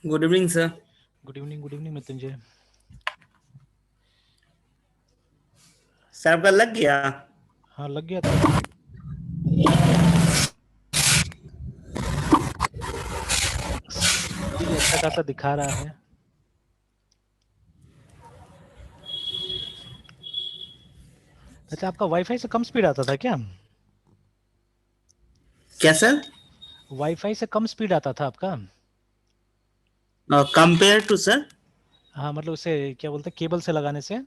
Good evening sir. Good evening Mrityunjay. Sir आपका लग गया। हाँ लग गया था। स्पीड अच्छा खासा दिखा रहा है। अच्छा आपका वाईफाई से कम स्पीड आता था क्या? क्या सर? वाईफाई से कम स्पीड आता था आपका? Compare to sir? हाँ मतलब उसे क्या बोलते हैं, केबल से लगाने से?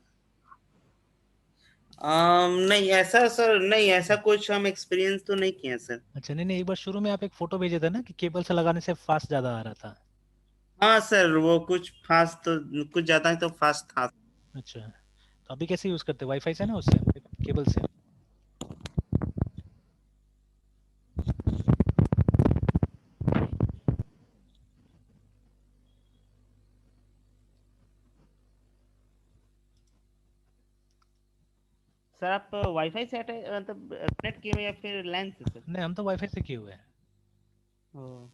नहीं ऐसा सर, नहीं ऐसा कुछ हम एक्सपीरियंस तो नहीं किए सर। अच्छा नहीं नहीं, एक बार शुरू में आप एक फोटो भेजे थे ना कि केबल से लगाने से फास्ट ज्यादा आ रहा था। हाँ सर, वो कुछ फास्ट तो कुछ ज्यादा ही तो फास्ट था। अच्छा तो अभी कैसे यूज करते हैं, वाईफाई से ना उससे, केबल से? सर आप वाईफाई से मतलब कनेक्ट किए हुए या फिर लैन से सर? नहीं हम तो वाईफाई से किए हुए हैं। ओ,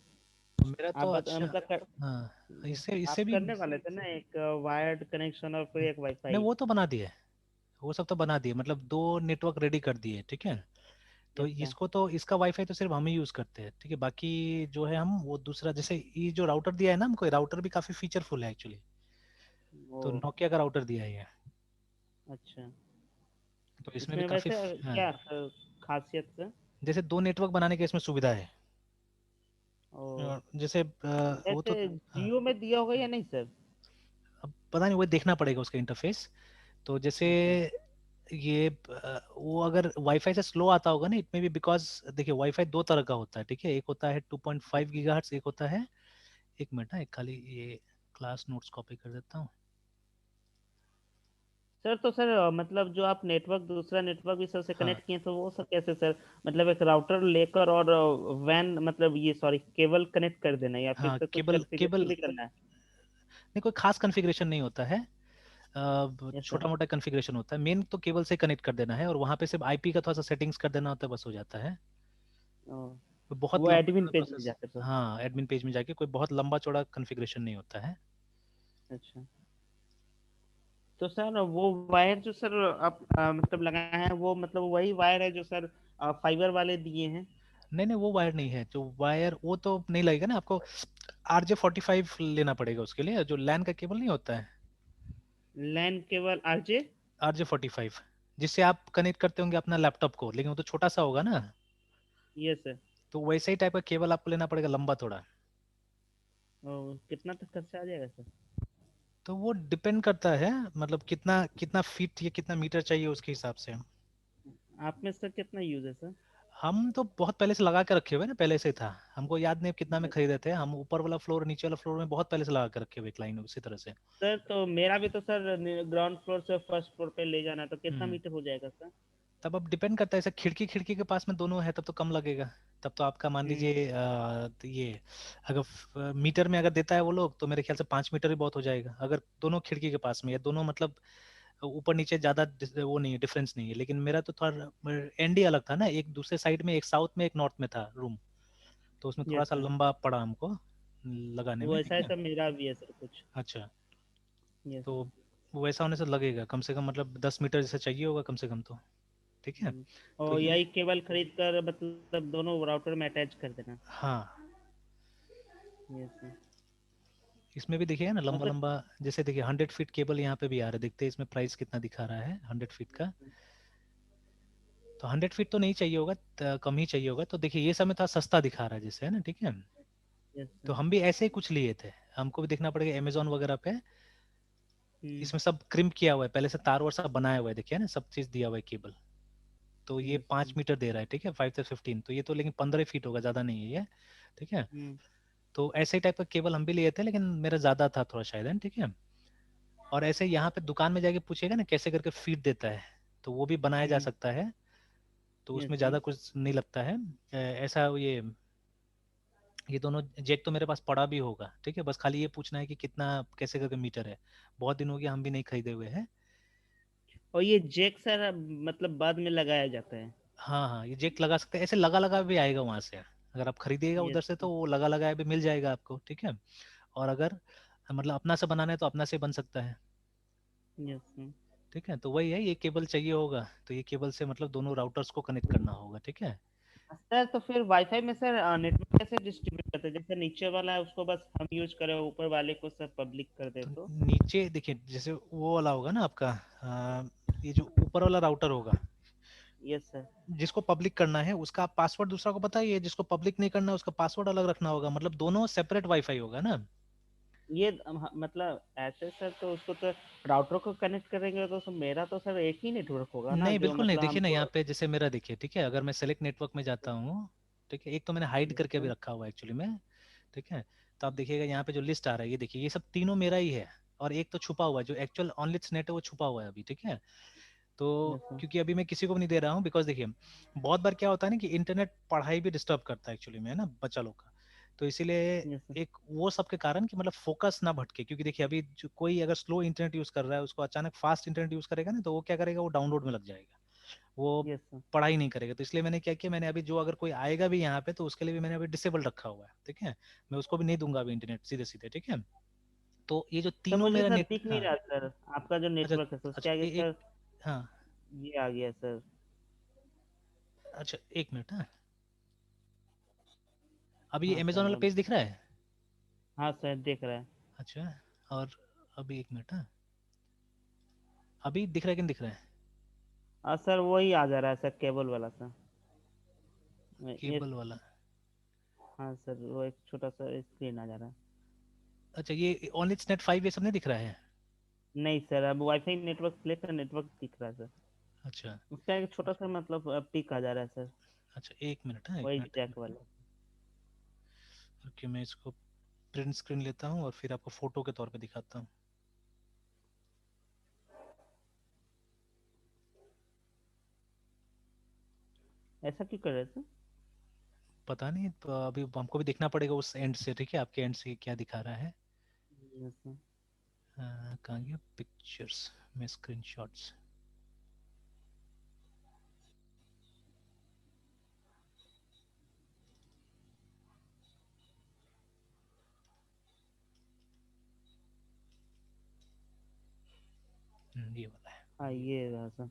मेरा आप तो अच्छा। मतलब हाँ इससे इससे आप भी। करने वाले थे ना एक वायर्ड कनेक्शन और फिर एक नहीं वाईफाई। वो तो बना दिए, वो सब तो बना दिए, मतलब दो नेटवर्क रेडी कर दिए, ठीक है। तो अच्छा। इसको तो इसका वाईफाई तो सिर्फ हम ही यूज करते हैं, ठीक है। बाकी जो है हम वो दूसरा, जैसे ये जो राउटर दिया है ना हमको, राउटर भी काफी फीचरफुल है एक्चुअली। ओ, तो नोकिया का राउटर दिया है ये। अच्छा। तो इसमें भी इसमें काफी वैसे हाँ, क्या खासियत सर? जैसे दो नेटवर्क बनाने की इसमें सुविधा है। ओ, जैसे वो तो वैसे हाँ, जियो में दिया होगा या नहीं सर? अब पता नहीं, वो देखना पड़ेगा उसका इंटरफेस। तो जैसे अच्छा। ये वो अगर वाईफाई से स्लो आता होगा ना, इट में भी बिकॉज देखिए वाईफाई दो तरह का होता है, ठीक है। एक होता है 2.5 गीगाहर्ट्ज, एक होता है, एक मिनट ना, एक खाली ये क्लास नोट्स कॉपी कर देता हूँ। सर तो सर मतलब जो आप नेटवर्क दूसरा नेटवर्क भी सर से हाँ कनेक्ट किए तो वो सब कैसे सर? मतलब एक राउटर लेकर और वैन मतलब ये सॉरी केबल कनेक्ट कर देना या फिर हाँ, सर कुछ केबल कॉन्फ़िगरेशन केबल भी करना है? नहीं, कोई खास कॉन्फ़िगरेशन नहीं होता है। Yes sir. छोटा मोटा कॉन्फ़िगरेशन होता है, मेन तो केबल से कनेक्ट कर देना है और वहाँ पे सिर्फ आईपी का थोड़ा सा सेटिंग्स कर देना होता है, बस हो जाता है। कोई बहुत वो एडमिन लंबा पेज में प्रोसेस। जाकर सर? हाँ एडमिन पेज में जाके कोई बहुत लंबा चौड़ा कॉन्फ़िगरेशन नहीं होता है। अच्छा। तो सर वो वायर जो सर आप मतलब लगाए हैं वो मतलब वही वायर है जो सर फाइबर वाले दिए हैं? नहीं नहीं, वो वायर नहीं है, जो वायर वो तो नहीं लगेगा ना आपको। RJ45 लेना पड़ेगा उसके लिए, जो लैन का केबल नहीं होता है। LAN cable RJ? RJ45, जिससे आप कनेक्ट करते होंगे अपना लैपटॉप को, लेकिन वो तो छोटा सा होगा ना। Yes sir. तो वैसे ही टाइप का केबल आपको लेना पड़ेगा, लंबा थोड़ा। कितना तक खर्चा आ जाएगा सर? तो वो डिपेंड करता है, मतलब कितना कितना फीट या कितना मीटर चाहिए उसके हिसाब से। आप में सर कितना यूज है सर? हम तो बहुत पहले से लगा के रखे हुए ना, पहले से था। हमको याद नहीं कितना में खरीदे थे हम, ऊपर वाला फ्लोर नीचे वाला फ्लोर में बहुत पहले से लगा के रखे हुए एक लाइन उसी तरह से। सर तो मेरा भी तो सर ग्राउंड फ्लोर से फर्स्ट फ्लोर पे ले जाना है तो कितना हम्म मीटर हो जाएगा सर? तब अब डिपेंड करता है, ऐसे खिड़की खिड़की के पास में दोनों है तब तो कम लगेगा। तब तो आपका मान हम्म। लीजिए तो ये अगर मीटर में अगर देता है वो लोग, तो मेरे ख्याल से 5 मीटर ही बहुत हो जाएगा, अगर दोनों खिड़की के पास में या दोनों, मतलब ऊपर नीचे ज्यादा वो नहीं है, डिफरेंस नहीं है। लेकिन मेरा तो थोड़ा एंड ही अलग था ना, एक दूसरे साइड में, एक साउथ में एक नॉर्थ में था रूम। तो उसमें थोड़ा यस सा सर। लंबा पड़ा हमको लगाने वो में, ऐसा ठीक है है। सर, मेरा भी है सर कुछ। अच्छा यस तो सर। वैसा होने से लगेगा कम से कम, मतलब 10 मीटर जैसा चाहिए होगा कम से कम, तो ठीक है। तो और ये यही केबल खरीद कर मतलब दोनों राउटर में अटैच कर देना? हाँ, यस सर। इसमें भी देखिएगा ना और लंबा सर लंबा। जैसे देखिए 100 फीट केबल यहाँ पे भी आ रहा है, देखते हैं इसमें प्राइस कितना दिखा रहा है 100 फीट का। तो 100 फीट तो नहीं चाहिए होगा, कम ही चाहिए होगा। तो देखिए ये सब में थोड़ा सस्ता दिखा रहा है जैसे, है ना, ठीक है। यस तो सर। हम भी ऐसे ही कुछ लिए थे, हमको भी देखना पड़ेगा अमेजोन वगैरह पे। हम्म। इसमें सब क्रिम्प किया हुआ है, पहले से तार वार सब बनाया हुआ है, देखिए ना, सब चीज दिया हुआ है केबल। तो ये यस सर। 5 मीटर दे रहा है, ठीक है, 5 से 15, तो ये तो लेकिन 15 फीट होगा, ज्यादा नहीं है ये, ठीक है। हम्म। तो ऐसे ही टाइप का केबल हम भी लिए थे, लेकिन मेरा ज्यादा था थोड़ा शायद, है, ठीक है। और ऐसे यहाँ पे दुकान में जाके पूछेगा ना कैसे करके फीट देता है, तो वो भी बनाया जा हम्म। सकता है। तो यस उसमें सर। ज़्यादा कुछ नहीं लगता है। ऐसा ये दोनों जेक तो मेरे पास पड़ा भी होगा, ठीक है। बस खाली ये पूछना है कि कितना कैसे करके मीटर है। बहुत दिन हो गया हम भी नहीं खरीदे हुए हैं। और ये जैक सर मतलब बाद में लगाया जाता है? हाँ हाँ, ये जेक लगा सकते हैं, ऐसे लगा लगा भी आएगा वहाँ से। अगर आप खरीदिएगा उधर यस से सर। तो वो लगा लगाया भी मिल जाएगा आपको, ठीक है। और अगर मतलब अपना से बनाना है तो अपना से बन सकता है। Yes sir. ठीक है, तो वही है, ये केबल चाहिए होगा, तो ये केबल से मतलब दोनों राउटर्स को कनेक्ट करना होगा। ठीक है। सर तो फिर वाईफाई में सर नेटवर्क कैसे डिस्ट्रीब्यूट करते हैं? जैसे नीचे वाला है उसको बस हम यूज करें, ऊपर वाले को सर पब्लिक कर दे तो तो? नीचे देखिए, जैसे वो वाला होगा ना आपका, ये जो ऊपर वाला राउटर होगा, यस सर। जिसको पब्लिक करना है उसका आप पासवर्ड दूसरा को पता ही है, जिसको पब्लिक नहीं करना है उसका पासवर्ड अलग रखना होगा, मतलब दोनों सेपरेट वाईफाई होगा ना। ये मतलब ऐसे सर तो उसको तो राउटर को कनेक्ट करेंगे तो सर मेरा तो सर एक ही नेटवर्क होगा ना, नहीं जो बिल्कुल नहीं, मतलब देखिए ना हमको। यहाँ पे जैसे मेरा देखिए, ठीक है, अगर मैं सेलेक्ट नेटवर्क में जाता हूँ, ठीक है, एक तो मैंने हाइड यस करके भी सर। रखा हुआ है एक्चुअली में। ठीक है, तो आप देखिएगा यहाँ पे जो लिस्ट आ रहा है, ये देखिए, ये सब तीनों मेरा ही है, और एक तो छुपा हुआ है, जो एक्चुअल ऑनलिट्स नेट है वो छुपा हुआ है अभी। ठीक है, तो यस सर। क्योंकि अभी मैं किसी को भी नहीं दे रहा हूँ, बिकॉज देखिए बहुत बार क्या होता है ना कि इंटरनेट पढ़ाई भी डिस्टर्ब करता है एक्चुअली में, है ना, बच्चा लोग का। तो इसीलिए यस सर। एक वो सब के कारण कि मतलब फोकस ना भटके, क्योंकि देखिए अभी जो कोई अगर स्लो इंटरनेट यूज कर रहा है, उसको अचानक फास्ट इंटरनेट यूज करेगा ना, तो वो क्या करेगा, वो डाउनलोड में लग जाएगा, वो यस सर। पढ़ाई नहीं करेगा। तो इसलिए मैंने क्या किया, मैंने अभी जो अगर कोई आएगा भी यहाँ पे तो उसके लिए भी मैंने अभी डिसेबल रखा हुआ है। ठीक है, मैं उसको भी नहीं दूंगा अभी इंटरनेट सीधे सीधे। ठीक है, तो ये जो सर तीनों मुझे मेरा सर नेट, दिख नहीं हाँ, रहा सर, आपका जो अच्छा, नेटवर्क है सर उसके अच्छा, आगे एक, सर। हाँ, ये आ गया सर। अच्छा, एक मिनट, हाँ, अभी ये हाँ सर अमेजोन वाला मैं। पेज दिख रहा है। हाँ सर देख रहा है। अच्छा, और अभी एक मिनट, हाँ, अभी दिख रहा है कि नहीं दिख रहा है? हाँ सर वही आ जा रहा है सर, केबल वाला सर। एक। केबल वाला? हाँ सर वो एक छोटा सा स्क्रीन आ जा रहा है। अच्छा, ये ओनली नेट 5 ये सब नहीं दिख रहा है? नहीं सर, अब वाईफाई नेटवर्क प्ले का नेटवर्क दिख रहा है सर। अच्छा, उसका एक छोटा सा मतलब पिक आ जा रहा है सर। अच्छा, एक मिनट, हाँ, एक वही मिनट, जैक वाला। ओके, मैं इसको प्रिंट स्क्रीन लेता हूँ और फिर आपको फोटो के तौर पे दिखाता हूँ। ऐसा क्यों कर रहे हैं सर? पता नहीं, तो अभी हमको भी देखना पड़ेगा उस एंड से। ठीक है, आपके एंड से क्या दिखा रहा है? Yes sir. कहाँ गया पिक्चर्स में स्क्रीनशॉट्स? ये वाला है। हाँ ये रहा सर।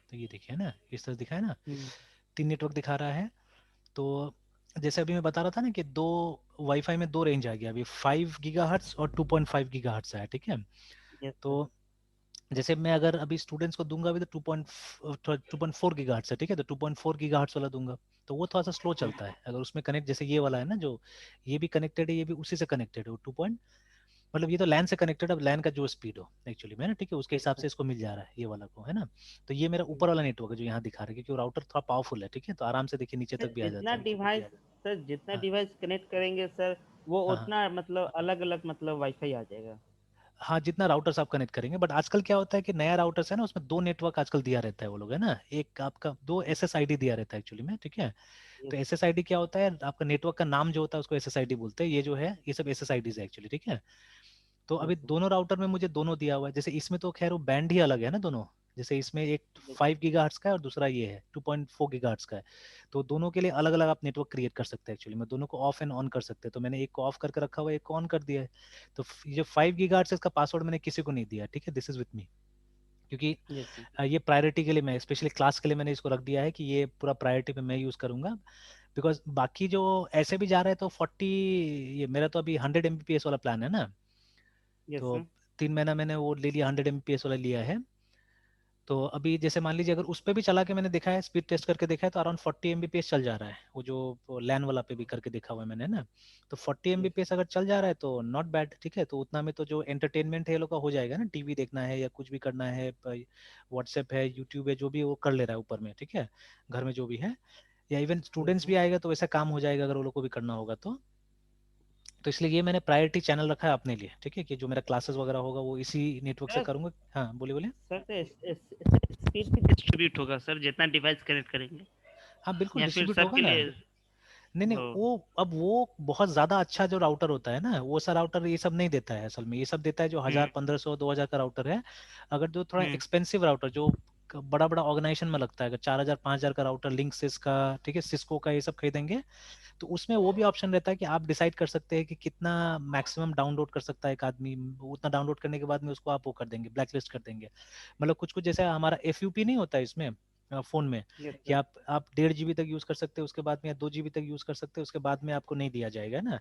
तो ये देखिए ना, इस तरह दिखा है ना, हम्म। 3 नेटवर्क दिखा रहा है। तो जैसे अभी मैं बता रहा था ना कि दो वाईफाई में दो रेंज आ गया अभी, 5 गीगाहर्ट्ज और 2.5 गीगाहर्ट्ज है। ठीक है, यस तो सर। जैसे मैं अगर अभी स्टूडेंट्स को दूंगा अभी तो 2.4 गीगाहर्ट्ज है। ठीक है, तो 2.4 गीगाहर्ट्ज वाला दूंगा, तो वो थोड़ा सा स्लो चलता है। अगर उसमें कनेक्ट, जैसे ये वाला है ना, जो ये भी कनेक्टेड है, ये भी उसी से कनेक्टेड है, टू पॉइंट, मतलब ये तो लैन से कनेक्टेड है, अब लैन का जो स्पीड हो एक्चुअली में ना, ठीक है, उसके यस हिसाब सर। से इसको मिल जा रहा है ये वाला को, है ना। तो ये मेरा ऊपर वाला नेटवर्क है जो यहाँ दिखा रहा है, क्योंकि वो राउटर थोड़ा पावरफुल है। ठीक है, तो आराम से देखिए नीचे तक सर भी आ जितना जाता है। डिवाइस सर जितना हाँ, डिवाइस कनेक्ट करेंगे सर, वो हाँ, हाँ, उतना मतलब अलग अलग मतलब वाईफाई आ जाएगा। हाँ, जितना राउटर्स आप कनेक्ट करेंगे, बट आजकल क्या होता है कि नया राउटर्स है ना, उसमें 2 नेटवर्क आजकल दिया रहता है वो लोग, है ना, एक आपका 2 SSID दिया रहता है एक्चुअली में। ठीक है, तो यस। SSID क्या होता है, आपका नेटवर्क का नाम जो होता है उसको SSID बोलते हैं, ये जो है ये सब SSIDs है एक्चुअली। ठीक है, तो अभी यस सर। दोनों राउटर में मुझे दोनों दिया हुआ है, जैसे इसमें तो खैर वो बैंड ही अलग है ना दोनों, जैसे इसमें एक यस। 5 गीगाहर्ट्ज का है और दूसरा ये है 2.4 गीगाहर्ट्ज का है। तो दोनों के लिए अलग अलग आप नेटवर्क क्रिएट कर सकते हैं एक्चुअली में, दोनों को ऑफ एंड ऑन कर सकते हैं। तो मैंने एक को ऑफ करके रखा हुआ है, एक को ऑन कर दिया है। तो ये जो 5 गीगाहर्ट्ज है इसका पासवर्ड मैंने किसी को नहीं दिया। ठीक है, दिस इज विथ मी, क्योंकि यस सर। ये प्रायोरिटी के लिए, मैं स्पेशली क्लास के लिए मैंने इसको रख दिया है कि ये पूरा प्रायोरिटी पे मैं यूज करूंगा। बिकॉज बाकी जो ऐसे भी जा रहे हैं तो 40, ये मेरा तो अभी 100 Mbps वाला प्लान है ना, यस तो सर। 3 महीना मैंने वो ले लिया, 100 Mbps वाला लिया है। तो अभी जैसे मान लीजिए अगर उस पर भी चला के मैंने देखा है, स्पीड टेस्ट करके देखा है, तो अराउंड 40 Mbps चल जा रहा है, वो जो लैन वाला पे भी करके देखा हुआ है मैंने ना। तो 40 Mbps अगर चल जा रहा है तो नॉट बैड। ठीक है, तो उतना में तो जो एंटरटेनमेंट है ये लोग का हो जाएगा ना, टीवी देखना है या कुछ भी करना है, व्हाट्सएप है, यूट्यूब है, जो भी वो कर ले रहा है ऊपर में। ठीक है, घर में जो भी है, या इवन यस स्टूडेंट्स सर। भी आएगा तो वैसा काम हो जाएगा अगर वो लोग को भी करना होगा तो इसलिए ये मैंने प्रायोरिटी चैनल रखा है अपने लिए। ठीक है, कि जो मेरा क्लासेस वगैरह होगा वो इसी नेटवर्क से सर करूंगा। हाँ, बोलिए बोलिए। सर तो स्पीड भी डिस्ट्रीब्यूट होगा सर जितना डिवाइस कनेक्ट करेंगे, हाँ बिल्कुल या फिर डिस्ट्रीब्यूट होगा सबके ना। लिए? नहीं नहीं, हो। वो अब वो बहुत ज्यादा अच्छा जो राउटर होता है ना, वो सा राउटर ये सब नहीं देता है असल में, ये सब देता है जो हम्म। 1,000, 1,500, 2,000 का राउटर है। अगर जो थोड़ा हम्म। एक्सपेंसिव राउटर जो एक बड़ा बड़ा ऑर्गेनाइजेशन में लगता है, अगर 4,000 5,000 का राउटर लिंकसिस का, ठीक है, सिस्को का, ये सब खरीदेंगे तो उसमें वो भी ऑप्शन रहता है कि आप डिसाइड कर सकते हैं कि कितना मैक्सिमम डाउनलोड कर सकता है एक आदमी, उतना डाउनलोड करने के बाद में उसको आप वो कर देंगे, ब्लैक लिस्ट कर देंगे। मतलब कुछ कुछ जैसे हमारा एफ नहीं होता है इसमें फोन में, यस कि सर। आप 1.5 GB तक यूज कर सकते हैं, उसके बाद में, या 2 GB तक यूज कर सकते हैं, उसके बाद में आपको नहीं दिया जाएगा ना।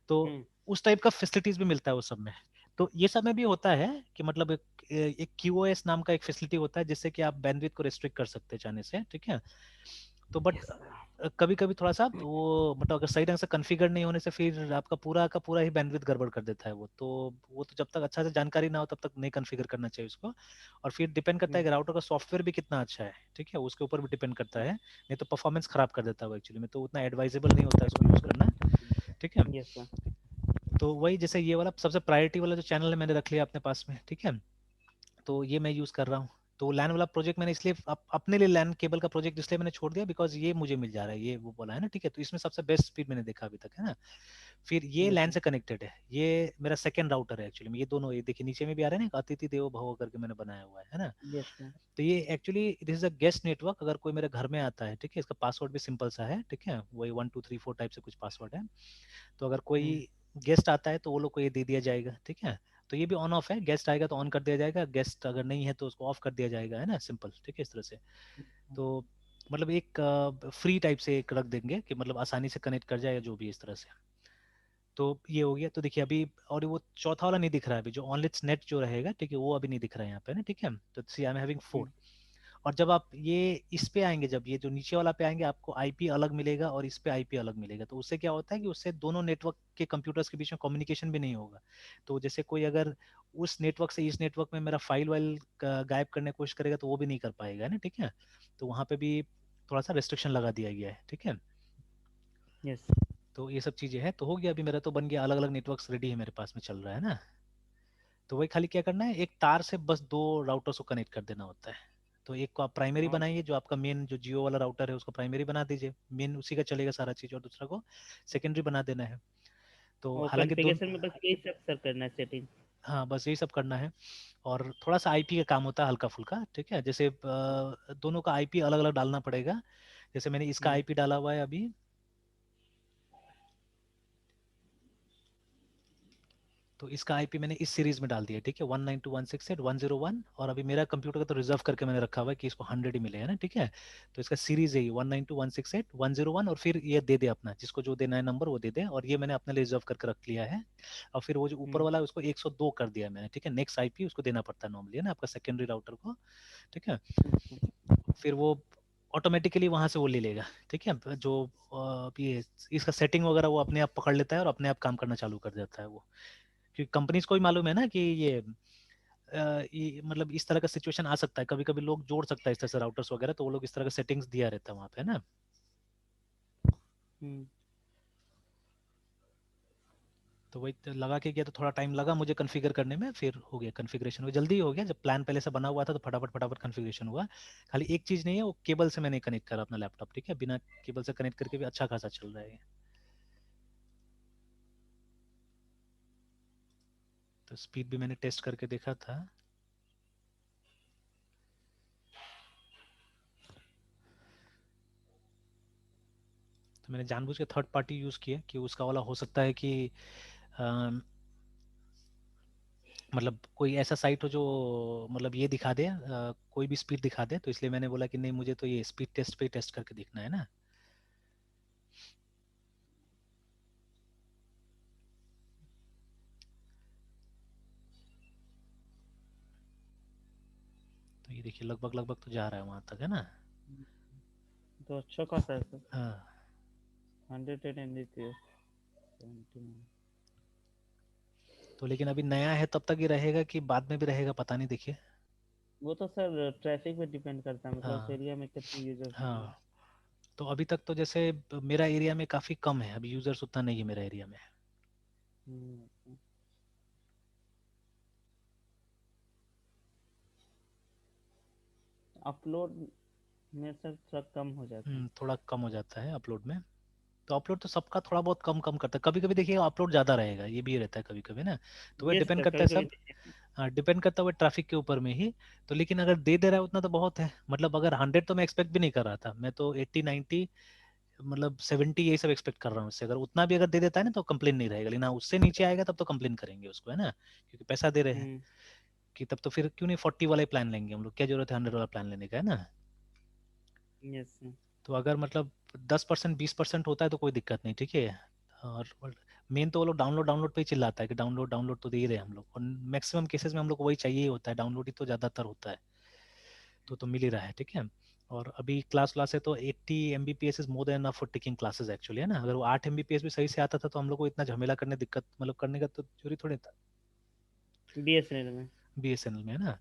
तो हम्म। उस टाइप का फैसिलिटीज भी मिलता है उस सब में। तो ये सब में भी होता है कि मतलब एक QoS नाम का एक फैसिलिटी होता है जिससे कि आप बैंडविड्थ को रिस्ट्रिक्ट कर सकते हैं चाहने से, ठीक है। तो बट यस सर। कभी कभी थोड़ा सा वो मतलब अगर सही ढंग से कॉन्फ़िगर नहीं होने से फिर आपका पूरा का पूरा ही बैंडविड्थ गड़बड़ कर देता है वो तो जब तक अच्छा से जानकारी ना हो तब तक नहीं कॉन्फ़िगर करना चाहिए उसको। और फिर डिपेंड करता है हम्म। कि राउटर का सॉफ्टवेयर भी कितना अच्छा है, ठीक है, उसके ऊपर भी डिपेंड करता है, नहीं तो परफॉर्मेंस खराब कर देता है वो एक्चुअली में, तो उतना एडवाइजेबल नहीं होता है उसको यूज करना, ठीक है। Yes sir. तो वही जैसे ये वाला सबसे प्रायोरिटी वाला जो चैनल है मैंने रख लिया अपने पास में, ठीक है। तो ये मैं यूज कर रहा हूँ। तो लैन वाला प्रोजेक्ट मैंने इसलिए अपने लिए लैन केबल का प्रोजेक्ट इसलिए मैंने छोड़ दिया बिकॉज ये मुझे मिल जा रहा है, ये वो बोला है ना, ठीक है, तो इसमें सबसे बेस्ट स्पीड मैंने देखा अभी तक, है ना। फिर ये यस लैन सर। से कनेक्टेड है, ये मेरा सेकंड राउटर है एक्चुअली में, ये दोनों, ये देखिए नीचे में भी आ रहा है ना, अतिथि देवो भव करके मैंने बनाया हुआ है ना। Yes sir. तो ये actually this is a guest network, अगर कोई मेरे घर में आता है, ठीक है, इसका पासवर्ड भी सिंपल सा है, ठीक है, वही 1 2 3 4 टाइप से कुछ पासवर्ड है। तो अगर कोई हम्म। गेस्ट आता है तो वो लोग को ये दे दिया जाएगा, ठीक है। तो ये भी ऑन ऑफ है, गेस्ट आएगा तो ऑन कर दिया जाएगा, गेस्ट अगर नहीं है तो उसको ऑफ कर दिया जाएगा, है ना, सिंपल, ठीक है, इस तरह से। तो मतलब एक फ्री टाइप से एक रख देंगे कि मतलब आसानी से कनेक्ट कर जाए, जो भी इस तरह से। तो ये हो गया। तो देखिए अभी, और वो चौथा वाला नहीं दिख रहा है अभी, जो ऑनलेट्स नेट जो रहेगा, ठीक है, वो अभी नहीं दिख रहा है यहाँ पे ना, ठीक है। तो सी आई एम हैविंग 4। हम्म। और जब आप ये इस पे आएंगे, जब ये जो नीचे वाला पे आएंगे, आपको आईपी अलग मिलेगा और इस पे आईपी अलग मिलेगा। तो उससे क्या होता है कि उससे दोनों नेटवर्क के कंप्यूटर्स के बीच में कम्युनिकेशन भी नहीं होगा। तो जैसे कोई अगर उस नेटवर्क से इस नेटवर्क में मेरा फाइल वाइल गायब करने की कोशिश करेगा तो वो भी नहीं कर पाएगा, है ना, ठीक है। तो वहाँ पे भी थोड़ा सा रेस्ट्रिक्शन लगा दिया गया है, ठीक है। यस। तो ये सब चीजें हैं, तो हो गया, अभी मेरा तो बन गया, अलग अलग नेटवर्क्स रेडी है मेरे पास में, चल रहा है ना। तो वही खाली क्या करना है, एक तार से बस दो राउटर्स को कनेक्ट कर देना होता है। तो एक को आप प्राइमरी हाँ। बनाइए, जो आपका मेन जो जियो वाला राउटर है उसको प्राइमरी बना दीजिए, मेन उसी का चलेगा सारा चीज, और दूसरा को सेकेंडरी बना देना है। तो और हालांकि दोनों, कॉन्फ़िगरेशन में बस यही सब सर करना है, सेटिंग। हाँ बस यही सब करना है। और थोड़ा सा आईपी का काम होता है हल्का फुल्का, ठीक है, जैसे दोनों का आईपी अलग अलग डालना पड़ेगा। जैसे मैंने इसका हम्म। आईपी डाला हुआ है अभी, तो इसका आईपी मैंने इस सीरीज में डाल दिया, ठीक है, 192.168.101। और अभी मेरा कंप्यूटर का तो रिजर्व करके मैंने रखा हुआ है कि इसको 100 ही मिले, है ना, ठीक है। तो इसका सीरीज है 192.168.101, और फिर ये दे दे अपना, जिसको जो देना है नंबर वो दे दे, और ये मैंने अपने लिए रिजर्व करके रख लिया है। और फिर वो जो ऊपर हम्म। वाला है उसको 102 कर दिया मैंने, ठीक है, नेक्स्ट आईपी उसको देना पड़ता है नॉर्मली, है ना, आपका सेकेंडरी राउटर को, ठीक है। अच्छा। फिर वो ऑटोमेटिकली वहां से वो ले लेगा, ठीक है, जो ये इसका सेटिंग वगैरह वो अपने आप पकड़ लेता है और अपने आप काम करना चालू कर देता है वो। क्योंकि कंपनीज को भी मालूम है ना कि ये मतलब इस तरह का सिचुएशन आ सकता है, कभी कभी लोग जोड़ सकता है इस तरह से राउटर्स वगैरह, तो वो लोग इस तरह का सेटिंग्स दिया रहता है वहाँ पे, है ना। हम्म। तो वही तो लगा के किया, तो थोड़ा टाइम लगा मुझे कॉन्फ़िगर करने में, फिर हो गया कॉन्फ़िगरेशन, वो जल्दी हो गया, जब प्लान पहले से बना हुआ था तो फटाफट फटाफट कॉन्फ़िगरेशन हुआ। खाली एक चीज़ नहीं है, वो केबल से मैंने कनेक्ट करा अपना लैपटॉप, ठीक है, बिना केबल से कनेक्ट करके भी अच्छा खासा चल रहा है ये। तो स्पीड भी मैंने टेस्ट करके देखा था। तो मैंने जानबूझ के थर्ड पार्टी यूज़ किया कि उसका वाला हो सकता है कि मतलब कोई ऐसा साइट हो जो मतलब ये दिखा दे, कोई भी स्पीड दिखा दे, तो इसलिए मैंने बोला कि नहीं, मुझे तो ये स्पीड टेस्ट पे टेस्ट करके देखना है ना। तो ये देखिए लगभग लगभग तो जा रहा है वहां तक, है ना। तो अच्छा खासा है सर। हाँ। 110 Mbps। तो लेकिन अभी नया है, तब तक ही रहेगा कि बाद में भी रहेगा पता नहीं, देखिए। वो तो सर ट्रैफिक पे डिपेंड करता है, मतलब उस हाँ। एरिया में कितने यूजर्स होंगे। हाँ। तो अभी तक तो जैसे मेरा एरिया में काफी कम है अभी, यूजर्स उतना नहीं है मेरा एरिया में। हम्म। अपलोड में सर थोड़ा कम हो जाता है। थोड़ा कम हो जाता है अपलोड में। तो अपलोड तो सबका थोड़ा बहुत कम कम करता है, कभी कभी देखिए अपलोड ज्यादा रहेगा, ये भी रहता है कभी कभी ना। तो वह ये डिपेंड सर करता कभी है कभी सब। देखे हैं। हाँ डिपेंड करता है ट्रैफिक के ऊपर में ही। तो लेकिन अगर दे दे रहा है उतना तो बहुत है, मतलब अगर 100 तो मैं एक्सपेक्ट भी नहीं कर रहा था, मैं तो 80 90 मतलब 70 यही सब एक्सपेक्ट कर रहा हूँ उससे। अगर उतना भी अगर दे देता है ना तो कंप्लेन नहीं रहेगा, लेकिन हाँ, उससे नीचे आएगा तब तो कंप्लेन करेंगे उसको, है ना, क्योंकि पैसा दे रहे हैं। हम्म। कि तब तो फिर क्यों नहीं 40 वाला ही प्लान लेंगे हम लोग, क्या जरूरत है 100 वाला प्लान लेने का, है ना। Yes sir. तो अगर मतलब 10% 20% होता है तो कोई दिक्कत नहीं, ठीक है। और मेन तो वो लोग डाउनलोड डाउनलोड पे ही चिल्लाता है कि डाउनलोड डाउनलोड तो दे ही रहे हैं हम लोग, और मैक्सिमम केसेस में हम लोग को वही चाहिए ही होता है, डाउनलोड ही तो ज़्यादातर होता है। तो मिल ही रहा है, ठीक है। और अभी क्लास है तो 80 Mbps is more than enough for taking classes actually, है ना। अगर वो 8 Mbps भी सही से आता था तो हम लोग को इतना झमेला करने दिक्कत मतलब करने का तो जरूरी थोड़ी था BSNL में। BSNL में, है ना।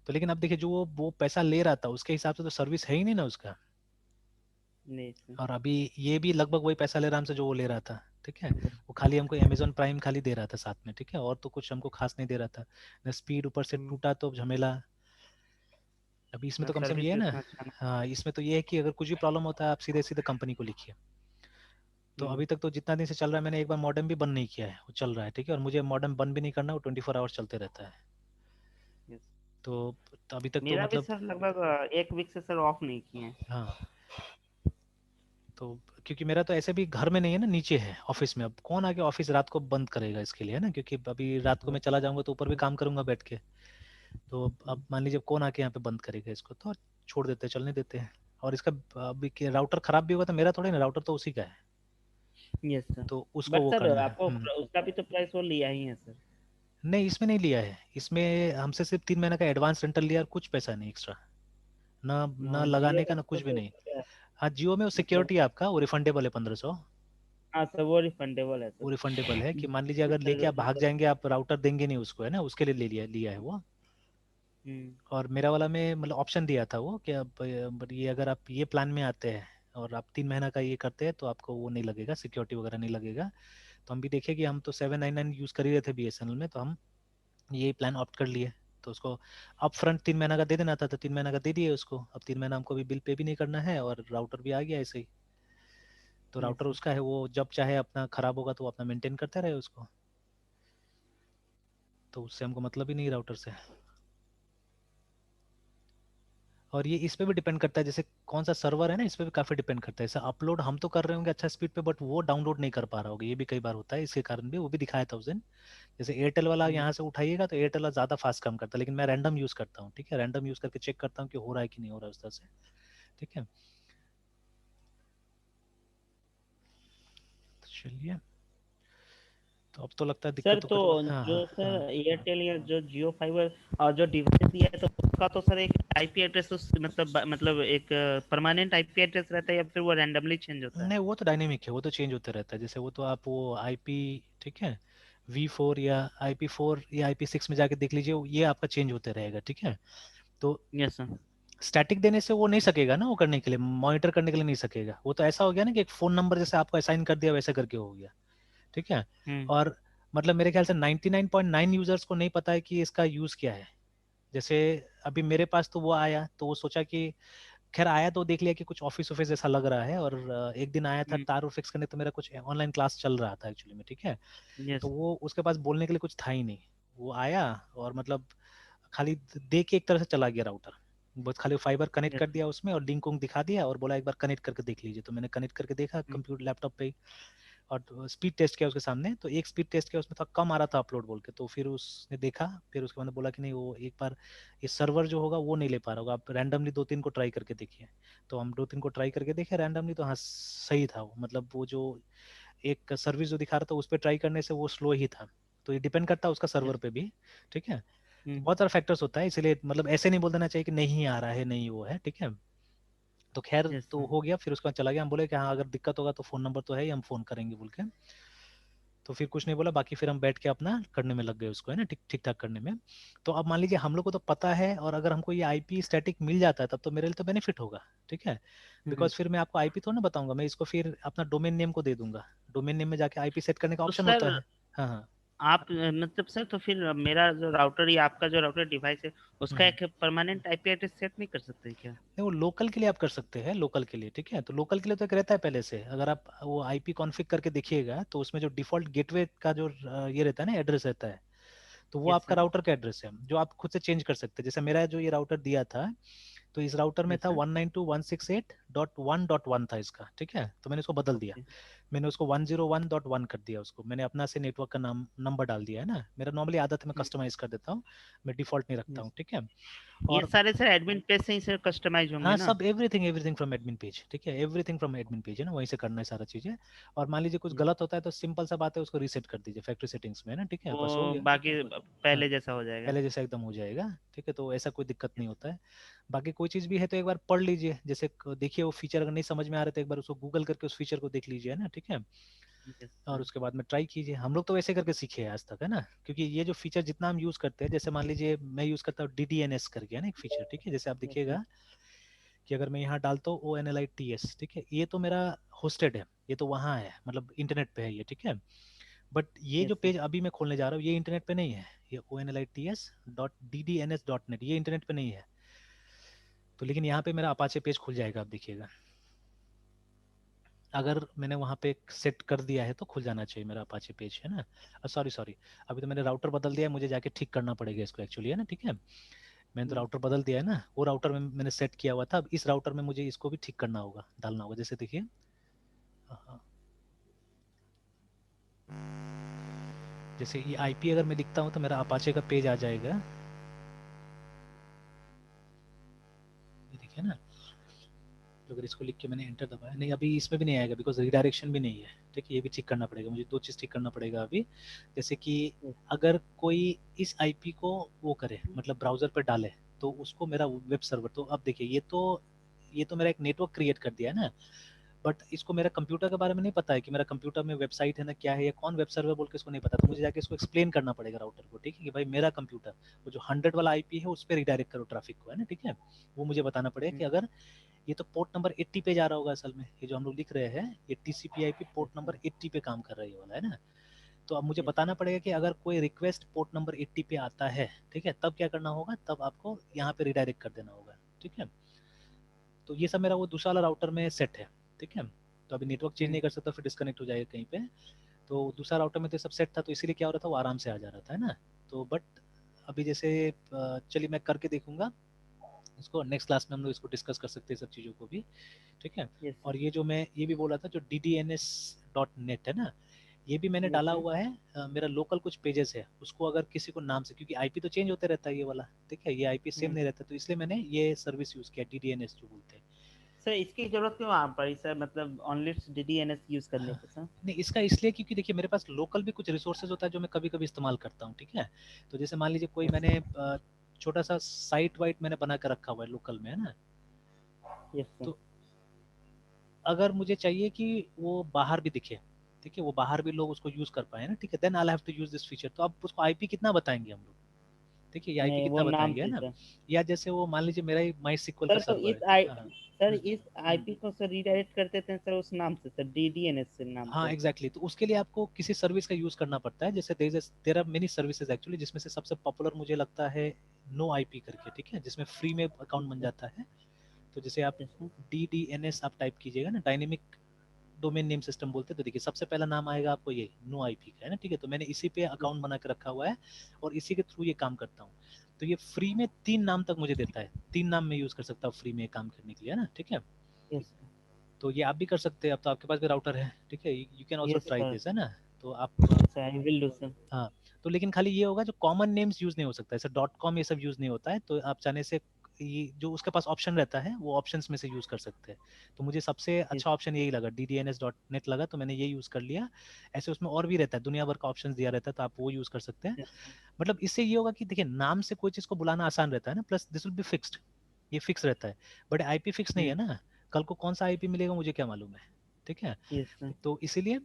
तो लेकिन अब देखिए जो वो पैसा ले रहा था उसके हिसाब से तो सर्विस है ही नहीं ना उसका। नहीं सर। और अभी ये भी लगभग वही पैसा ले रहा है हमसे जो वो ले रहा था, ठीक है। वो खाली हमको अमेजोन प्राइम खाली दे रहा था साथ में, ठीक है, और तो कुछ हमको खास नहीं दे रहा था ना। स्पीड ऊपर से हम्म। टूटा तो झमेला। अभी इसमें हाँ, तो कम से कम सर्विस ये है भी ना। उतना अच्छा नहीं। हाँ इसमें तो ये है कि अगर कुछ भी प्रॉब्लम होता है आप सीधे सीधे कंपनी को लिखिए। तो हम्म। अभी तक तो जितना दिन से चल रहा है मैंने एक बार मॉडेम भी बंद नहीं किया है, वो चल रहा है, ठीक है। और मुझे मॉडेम बंद भी नहीं करना, वो 24 आवर्स चलते रहता है। यस। तो, तो अभी तक तो मेरा भी मतलब सर लगभग 1 वीक से सर ऑफ नहीं किए हैं। हाँ। तो क्योंकि मेरा तो ऐसे भी घर में नहीं है ना, नीचे है ऑफिस में, अब कौन आके ऑफिस रात को बंद करेगा इसके लिए, है ना, क्योंकि अभी रात को मैं चला जाऊंगा तो ऊपर भी काम करूंगा बैठ के। तो अब मान लीजिए कौन आके यहाँ पे बंद करेगा इसको, तो छोड़ देते हैं, चलने देते हैं। और इसका अभी राउटर खराब भी होगा तो मेरा थोड़ी ना, राउटर तो उसी का है, यस सर। तो उसको बट वो सर करना है। आपको उसका भी तो प्राइस वो लिया ही है सर। नहीं इसमें नहीं लिया है, इसमें हमसे सिर्फ 3 महीने का एडवांस रेंटल लिया और कुछ पैसा नहीं एक्स्ट्रा, ना ना हाँ, जियो लगाने का का ना तो कुछ भी नहीं। क्या है, हाँ जियो में वो मतलब। सिक्योरिटी है आपका, वो रिफंडेबल है 1500। हाँ सर, वो रिफंडेबल है सर। वो रिफंडेबल है कि मान लीजिए अगर लेके आप सर्विस भाग मतलब। जाएंगे आप राउटर देंगे नहीं उसको, है ना, उसके लिए ले लिया लिया है वो। हम्म। और मेरा वाला में मतलब ऑप्शन दिया था वो कि अब but ये अगर आप ये प्लान में आते हैं और आप 3 महीना का ये करते हैं तो आपको वो नहीं लगेगा, सिक्योरिटी वगैरह नहीं लगेगा। तो हम भी देखे कि हम तो 799 यूज़ कर ही रहे थे BSNL में, तो हम ये प्लान ऑप्ट कर लिए। तो उसको अप फ्रंट 3 महीना का दे देना था, तो 3 महीना का दे दिए उसको। अब 3 महीना हमको भी बिल पे भी नहीं करना है और राउटर भी आ गया ऐसे ही। तो यस राउटर सर। उसका है, वो जब चाहे अपना खराब होगा तो वो अपना मेंटेन करता रहे उसको। तो उससे हमको मतलब ही नहीं राउटर से। और ये इस पे भी डिपेंड करता है जैसे कौन सा सर्वर है ना, इस पे भी काफी डिपेंड करता है। जैसे अपलोड हम तो कर रहे होंगे अच्छा स्पीड पे, बट वो डाउनलोड नहीं कर पा रहा होगा, ये भी कई बार होता है, इसके कारण भी वो भी दिखाया था उस दिन। जैसे एयरटेल वाला हम्म। यहाँ से उठाइएगा तो एयरटेल वाला ज्यादा फास्ट काम करता है, लेकिन मैं रैंडम यूज करता हूँ, ठीक है, रैंडम यूज करके चेक करता हूँ कि हो रहा है कि नहीं हो रहा है उस तरह से, ठीक है। तो चलिए, तो अब तो लगता है सर दिक्कत तो उक्कत हाँ जो हाँ सर हाँ। एयरटेल या जो जियो फाइबर और जो डिवाइस दिया है तो उसका तो सर एक आईपी एड्रेस उस मतलब एक परमानेंट आईपी एड्रेस रहता है या फिर वो रैंडमली चेंज होता है? नहीं वो तो डायनेमिक है, वो तो चेंज होते रहता है। जैसे वो तो आप वो IP, ठीक है, V4 या IP4 या IP6 में जाके देख लीजिए, ये आपका चेंज होते रहेगा, ठीक है। तो यस सर। स्टैटिक देने से वो नहीं सकेगा ना, वो करने के लिए, मॉनिटर करने के लिए नहीं सकेगा। वो तो ऐसा हो गया ना कि एक फोन नंबर जैसे आपको असाइन कर दिया वैसे करके हो गया, ठीक है। हम्म। और मतलब मेरे ख्याल से 99.9 यूजर्स को नहीं पता है कि इसका यूज क्या है। जैसे अभी मेरे पास तो वो आया तो वो सोचा कि खैर आया तो देख लिया कि कुछ ऑफिस ऑफिस जैसा लग रहा है। और एक दिन आया था हम्म। तार फिक्स करने, तो मेरा कुछ ऑनलाइन क्लास चल रहा था एक्चुअली में, ठीक है। तो यस। वो उसके पास बोलने के लिए कुछ था ही नहीं। वो आया और मतलब खाली दे के एक तरह से चला गया राउटर। बस खाली फाइबर कनेक्ट यस। कर दिया उसमें और लिंक उंक दिखा दिया और बोला एक बार कनेक्ट करके देख लीजिए। तो मैंने कनेक्ट करके देखा कंप्यूटर लैपटॉप पे ही, और स्पीड टेस्ट किया उसके सामने, तो एक स्पीड टेस्ट किया उसमें थोड़ा कम आ रहा था अपलोड बोल के। तो फिर उसने देखा, फिर उसके बाद बोला कि नहीं वो एक बार ये सर्वर जो होगा वो नहीं ले पा रहा होगा, आप रैंडमली 2-3 को ट्राई करके देखिए। तो हम 2-3 को ट्राई करके देखे रैंडमली, तो हाँ सही था वो, मतलब वो जो एक सर्विस जो दिखा रहा था उस पर ट्राई करने से वो स्लो ही था। तो ये डिपेंड करता है उसका सर्वर यस। पे भी, ठीक है। तो हम्म। बहुत सारे फैक्टर्स होता है, इसलिए मतलब ऐसे नहीं बोल देना चाहिए कि नहीं आ रहा है, नहीं वो है, ठीक है। तो खैर यस तो सर। हो गया, फिर उसके बाद चला गया। हम बोले कि हाँ अगर दिक्कत होगा तो फोन नंबर तो है ही, हम फोन करेंगे बोल के। तो फिर कुछ नहीं बोला, बाकी फिर हम बैठ के अपना करने में लग गए उसको, है ना, ठीक ठीक ठाक करने में। तो अब मान लीजिए हम लोग को तो पता है, और अगर हमको ये IP स्टैटिक मिल जाता है तब तो मेरे लिए तो बेनिफिट होगा, ठीक है। हम्म। बिकॉज फिर मैं आपको IP थोड़ा ना बताऊंगा, मैं इसको फिर अपना डोमेन नेम को दे दूंगा। डोमेन नेम में जाके IP सेट करने का तो ऑप्शन होता सर है। हाँ हाँ। आप मतलब सर तो फिर मेरा जो राउटर या आपका जो राउटर डिवाइस है उसका हम्म। एक परमानेंट आईपी एड्रेस सेट नहीं कर सकते क्या? नहीं वो लोकल के लिए आप कर सकते हैं, लोकल के लिए, ठीक है। तो लोकल के लिए तो एक रहता है पहले से, अगर आप वो IP कॉन्फ़िग करके देखिएगा तो उसमें जो डिफॉल्ट गेटवे का जो ये रहता है ना एड्रेस रहता है, तो वो यस आपका सर। राउटर का एड्रेस है जो आप खुद से चेंज कर सकते हैं। जैसे मेरा जो ये राउटर दिया था, तो इस राउटर में यस था सर। 192.168.1.1 था इसका, ठीक है, तो मैंने इसको बदल दिया। ओके। मैंने उसको 101.1 कर दिया, उसको मैंने अपना से नेटवर्क का नाम नंबर डाल दिया है ना। मेरा नॉर्मली आदत है मैं कस्टमाइज कर देता हूँ, मैं डिफॉल्ट नहीं रखता हूँ, यस। ठीक है। ये और सारे सर एडमिन पेज से ही सर कस्टमाइज होंगे हाँ, ना? सब everything everything from admin page, ठीक है, एवरीथिंग फ्रॉम एडमिन पेज है ना, वहीं से करना है सारा चीजें। और मान लीजिए कुछ यस। गलत होता है तो सिंपल सा बात है, उसको रीसेट कर दीजिए फैक्ट्री सेटिंग्स में, है ना, ठीक है, वो बस हो गया। बाकी हाँ, पहले जैसा हो जाएगा। पहले जैसा एकदम हो जाएगा, ठीक है, तो ऐसा कोई दिक्कत यस। नहीं होता है। बाकी कोई चीज़ भी है तो एक बार पढ़ लीजिए, जैसे देखिए वो फीचर अगर नहीं समझ में आ रहा तो एक बार उसको गूगल करके उस फीचर को देख लीजिए, है ना, ठीक है। यस और सर। उसके बाद में ट्राई कीजिए। हम लोग तो वैसे करके सीखे हैं आज तक, है ना, क्योंकि ये जो फीचर जितना हम यूज करते हैं, जैसे मान लीजिए मैं यूज करता हूँ DDNS करके, है ना, एक फीचर, ठीक है, जैसे आप यस सर। देखिएगा कि अगर मैं यहाँ डालता हूँ ONLITS, ठीक है, ये तो मेरा होस्टेड है, ये तो वहाँ है, मतलब इंटरनेट पे है ये, ठीक है। बट ये जो यस सर। पेज अभी मैं खोलने जा रहा हूँ ये इंटरनेट पे नहीं है, ये ONLITS.DDNS.net, ये इंटरनेट पे नहीं है। तो लेकिन यहाँ पे मेरा अपाचे पेज खुल जाएगा, आप देखिएगा, अगर मैंने वहाँ पे सेट कर दिया है तो खुल जाना चाहिए मेरा अपाचे पेज, है ना। सॉरी सॉरी, अभी तो मैंने राउटर बदल दिया है, मुझे जाके ठीक करना पड़ेगा इसको एक्चुअली, है ना, ठीक है। मैंने तो राउटर बदल दिया है ना, वो राउटर में मैंने सेट किया हुआ था, अब इस राउटर में मुझे इसको भी ठीक करना होगा, डालना होगा, जैसे देखिए, हाँ, जैसे ये IP अगर मैं लिखता हूँ तो मेरा अपाचे का पेज आ जाएगा, ये देखिए ना। तो अगर इसको लिख के मैंने एंटर दबाया, नहीं अभी इसमें भी नहीं आएगा बिकॉज रिडायरेक्शन भी नहीं है, ठीक है, ये भी ठीक करना पड़ेगा मुझे, दो चीज़ ठीक करना पड़ेगा अभी। जैसे कि अगर कोई इस IP को वो करे, मतलब ब्राउजर पर डाले, तो उसको मेरा वेब सर्वर, तो अब देखिए ये तो मेरा एक नेटवर्क क्रिएट कर दिया है ना, बट इसको मेरा कंप्यूटर के बारे में नहीं पता है कि मेरा कंप्यूटर में वेबसाइट है ना क्या है, या कौन वेब सर्वर बोल के इसको नहीं पता, तो मुझे जाके इसको एक्सप्लेन करना पड़ेगा राउटर को, ठीक है, कि भाई मेरा कंप्यूटर वो जो 100 वाला IP है उस पर रिडायरेक्ट करो ट्रैफिक को, है ना, ठीक है। वो मुझे बताना पड़ेगा कि अगर ये तो पोर्ट नंबर 80 पे जा रहा होगा असल में, ये जो हम लोग लिख रहे हैं ये TCP/IP पोर्ट नंबर 80 पे काम कर रहा है ये वाला, है ना। तो अब मुझे बताना पड़ेगा कि अगर कोई रिक्वेस्ट पोर्ट नंबर 80 पे आता है, ठीक है, तब क्या करना होगा, तब आपको यहाँ पे रिडायरेक्ट कर देना होगा, ठीक है। तो ये सब मेरा वो दूसरा वाला राउटर में सेट है, ठीक है। तो अभी नेटवर्क चेंज नहीं कर सकता, फिर डिस्कनेक्ट हो जाएगा कहीं पे। तो दूसरा राउटर में तो सब सेट था, तो इसीलिए क्या हो रहा था, वो आराम से आ जा रहा था, है ना। तो बट अभी जैसे चलिए मैं करके देखूंगा इसको, नेक्स्ट क्लास में हम लोग इसको डिस्कस कर सकते हैं सब चीज़ों को भी, ठीक है। Yes sir. और ये जो मैं ये भी बोला था जो DDNS.net है ना, ये भी मैंने यस डाला सर। हुआ है। मेरा लोकल कुछ पेजेस है, उसको अगर किसी को नाम से, क्योंकि IP तो चेंज होते रहता है ये वाला, ठीक है, ये IP सेम नहीं रहता, तो इसलिए मैंने ये सर्विस यूज़ किया, DDNS जो बोलते हैं। सर इसकी जरूरत क्यों आ पड़ी सर, मतलब ओनली DDNS यूज करने हाँ, पे सर? नहीं इसका इसलिए क्योंकि देखिए मेरे पास लोकल भी कुछ रिसोर्सेज होता है जो मैं कभी कभी इस्तेमाल करता हूँ, ठीक है। तो जैसे मान लीजिए कोई यस मैंने छोटा सा साइट वाइट मैंने बना कर रखा हुआ है लोकल में, है ना। Yes sir. तो अगर मुझे चाहिए कि वो बाहर भी दिखे, ठीक है, वो बाहर भी लोग उसको यूज कर पाए ना, ठीक है, then I have to use this feature. तो आप उसको IP कितना बताएंगे हम लोग, ठीक है, ये IP नहीं वो कितना नाम बताएंगे, है से ना। सर। या जैसे वो मान लीजिए मेरा ही माई सिक्वल का सर तो सर्वर है। इस आई हाँ हाँ। सर हम्म, इस हम्म, आईपी को सर रीडायरेक्ट कर देते हैं सर उस नाम से सर, DDNS से नाम हाँ से। एग्जैक्टली तो उसके लिए आपको किसी सर्विस का यूज करना पड़ता है, जैसे there are many services actually, जिसमें से सबसे पॉपुलर मुझे लगता है नो IP करके, ठीक है, जिसमें फ्री में अकाउंट बन जाता है। तो जैसे आप यस सर। DDNS आप टाइप कीजिएगा ना, डायनेमिक डोमेन नेम सिस्टम बोलते हैं, तो देखिए सबसे पहला नाम आएगा आपको ये नो IP का, है ना, ठीक है। तो मैंने इसी पे अकाउंट बना के रखा हुआ है और इसी के थ्रू ये काम करता हूँ। तो ये फ्री में 3 नाम तक मुझे देता है, 3 नाम में यूज कर सकता हूँ फ्री में काम करने के लिए, है ना, ठीक है। Yes sir. तो ये आप भी कर सकते हैं, अब तो आपके पास भी राउटर है, ठीक है, you can also yes try sir. This, है ना। तो आप sir I will do sir. हाँ, तो लेकिन खाली ये होगा जो कॉमन नेम्स यूज नहीं हो सकता, जैसे .com ये सब यूज नहीं होता है, तो आप चाहने से ये जो उसके पास ऑप्शन रहता है वो ऑप्शंस में से यूज कर सकते हैं। तो मुझे सबसे यस। अच्छा ऑप्शन यही लगा, DDNS.net लगा, तो मैंने ये यूज कर लिया। ऐसे उसमें और भी रहता है, दुनिया भर का ऑप्शन दिया रहता है, तो आप वो यूज कर सकते हैं। Yes sir. मतलब इससे ये होगा कि देखिए नाम से कोई चीज को बुलाना आसान रहता है ना, plus this will be fixed, ये फिक्स रहता है। बट IP फिक्स नहीं है ना, कल को कौन सा IP मिलेगा मुझे क्या मालूम है, ठीक है। Yes sir. तो इसीलिए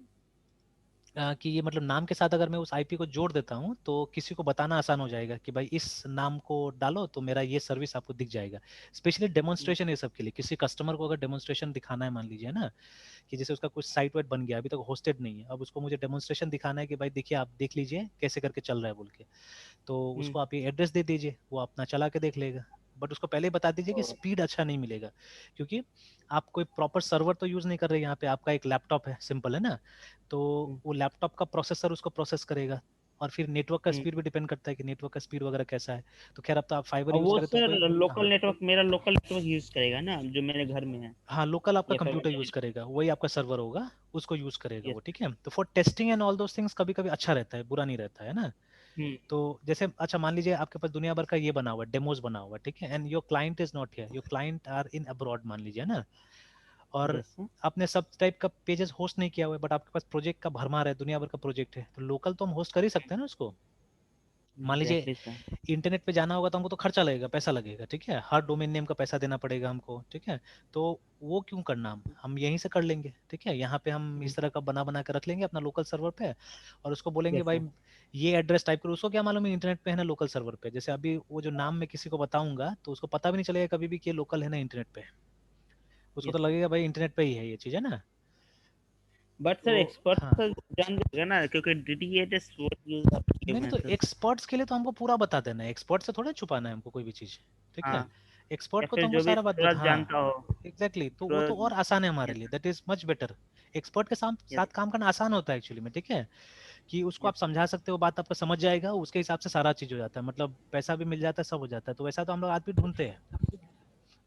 कि ये मतलब नाम के साथ अगर मैं उस IP को जोड़ देता हूँ तो किसी को बताना आसान हो जाएगा कि भाई इस नाम को डालो तो मेरा ये सर्विस आपको दिख जाएगा। स्पेशली डेमोन्स्ट्रेशन ये सब के लिए, किसी कस्टमर को अगर डेमोन्स्ट्रेशन दिखाना है, मान लीजिए ना कि जैसे उसका कुछ साइट वाइट बन गया, अभी तक होस्टेड नहीं है, अब उसको मुझे डेमोन्स्ट्रेशन दिखाना है कि भाई देखिए आप देख लीजिए कैसे करके चल रहा है बोल के, तो उसको आप ये एड्रेस दे दीजिए, वो अपना चला के देख लेगा। बट उसको पहले ही बता दीजिए कि स्पीड अच्छा नहीं मिलेगा, क्योंकि आप कोई प्रॉपर सर्वर तो यूज नहीं कर रहे, यहाँ पे आपका एक लैपटॉप है, सिंपल है ना। तो वो लैपटॉप का प्रोसेसर उसको प्रोसेस करेगा, और फिर नेटवर्क का हम्म। स्पीड भी डिपेंड करता है कि नेटवर्क का स्पीड वगैरह कैसा है। तो खैर अब तो आप फाइबर और यूज वो करें तो सर कोई, लोकल हाँ नेटवर्क, मेरा लोकल नेटवर्क यूज करेगा ना जो मेरे घर में है, हाँ लोकल आपका या फिर कंप्यूटर यूज वही? करेगा, वही आपका सर्वर होगा, उसको यूज करेगा यस। वो, ठीक है। तो for testing and all those things कभी कभी अच्छा रहता है, बुरा नहीं रहता है ना। हम्म। तो जैसे अच्छा मान लीजिए आपके पास दुनिया भर का ये बना हुआ है, डेमोज बना हुआ है, ठीक है, and your client is not here, your client are in abroad मान लीजिए ना, और यस सर। आपने सब टाइप का पेजेस होस्ट नहीं किया हुआ है, बट आपके पास प्रोजेक्ट का भरमार है, दुनिया भर का प्रोजेक्ट है, तो लोकल तो हम होस्ट कर ही सकते हैं ना उसको। मान लीजिए एग्जैक्टली सर। इंटरनेट पे जाना होगा तो हमको तो खर्चा लगेगा, पैसा लगेगा, ठीक है, हर डोमेन नेम का पैसा देना पड़ेगा हमको, ठीक है। तो वो क्यों करना, हम यहीं से कर लेंगे, ठीक है, यहाँ पे हम इस तरह का बना बना कर रख लेंगे अपना लोकल सर्वर पे, और उसको बोलेंगे यस भाई सर। ये एड्रेस टाइप करो, उसको क्या मालूम है इंटरनेट पे है ना लोकल सर्वर पे, जैसे अभी वो जो नाम मैं किसी को बताऊंगा तो उसको पता भी नहीं चलेगा कभी भी कि ये लोकल है ना इंटरनेट पे, उसको तो यस सर। लगेगा भाई इंटरनेट पे ही है ये चीज, है ना। बट सर तो एक्सपर्ट हाँ, सर जान जाएगा ना, क्योंकि डीटीएच वो यूज आप किए नहीं हुए नहीं, हैं तो सर। एक्सपर्ट्स के लिए तो हमको पूरा बता देना है, एक्सपर्ट से थोड़ा छुपाना है हमको कोई भी चीज, ठीक है। हाँ। एक्सपर्ट या को तो फिर हमको जो भी सारा बात थोड़ा बता, जानता हाँ हो एग्जैक्टली exactly, तो वो थोड़ा। तो और आसान है हमारे यस लिए, sir. That is much better. Expert के साथ यस। साथ काम करना आसान होता है एक्चुअली में, ठीक है, कि उसको आप यस। समझा सकते हो, बात आपका समझ जाएगा, उसके हिसाब से सारा चीज हो जाता है, मतलब पैसा भी मिल जाता है, सब हो जाता है, तो वैसा तो हम लोग आदमी ढूंढते हैं,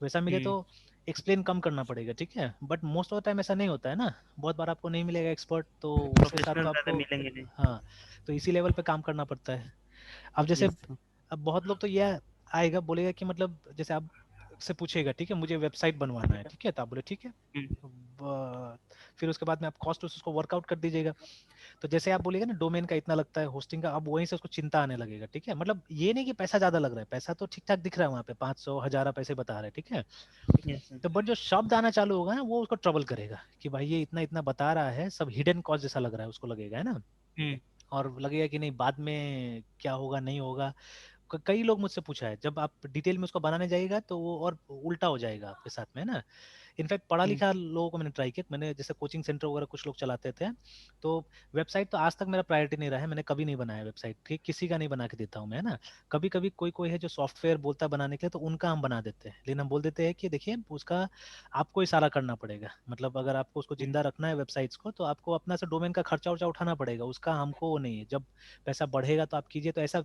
वैसा मिले तो हम्म। एक्सप्लेन कम करना पड़ेगा, ठीक है, but most of the time ऐसा नहीं होता है ना, बहुत बार आपको नहीं मिलेगा एक्सपर्ट, तो उसके साथ प्रोफेशनल तो ज्यादा आपको, मिलेंगे नहीं। हाँ, तो इसी लेवल पे काम करना पड़ता है। अब जैसे, यस सर। अब बहुत लोग तो ये आएगा बोलेगा कि मतलब जैसे आप से पूछेगा, ठीक है मुझे वेबसाइट बनवाना है, ठीक है, तो आप बोले ठीक है, हम्म। फिर उसके बाद में आप कॉस्ट उसको वर्कआउट कर दीजिएगा, तो जैसे आप बोलिएगा ना डोमेन का इतना लगता है, होस्टिंग का, अब वहीं से उसको चिंता आने लगेगा, ठीक है, मतलब ये नहीं कि पैसा ज्यादा लग रहा है, पैसा तो ठीक ठाक दिख रहा है वहाँ पे, 500 1000 पैसे बता रहे हैं, ठीक है, यस सर। तो बट जो शब्द आना चालू होगा ना वो उसको ट्रबल करेगा कि भाई ये इतना इतना बता रहा है, सब हिडन कॉस्ट जैसा लग रहा है उसको, लगेगा है ना, हम्म। और लगेगा कि नहीं बाद में क्या होगा नहीं होगा। कई लोग मुझसे पूछा है, जब आप डिटेल में उसको बनाने जाइएगा तो वो और उल्टा हो जाएगा आपके साथ में, है ना। इनफैक्ट पढ़ा हम्म। लिखा लोगों को मैंने ट्राई किया, मैंने जैसे कोचिंग सेंटर वगैरह कुछ लोग चलाते थे, तो वेबसाइट तो आज तक मेरा प्रायोरिटी नहीं रहा है, मैंने कभी नहीं बनाया वेबसाइट, ठीक, किसी का नहीं बना के देता हूँ मैं, है ना। कभी कभी कोई कोई है जो सॉफ्टवेयर बोलता है बनाने के लिए, तो उनका हम बना देते हैं, लेकिन हम बोल देते हैं कि देखिए उसका आपको इशारा करना पड़ेगा, मतलब अगर आपको उसको हम्म। जिंदा रखना है वेबसाइट्स को, तो आपको अपना से डोमेन का खर्चा उर्चा उठाना पड़ेगा, उसका हमको वो नहीं है, जब पैसा बढ़ेगा तो आप कीजिए, तो ऐसा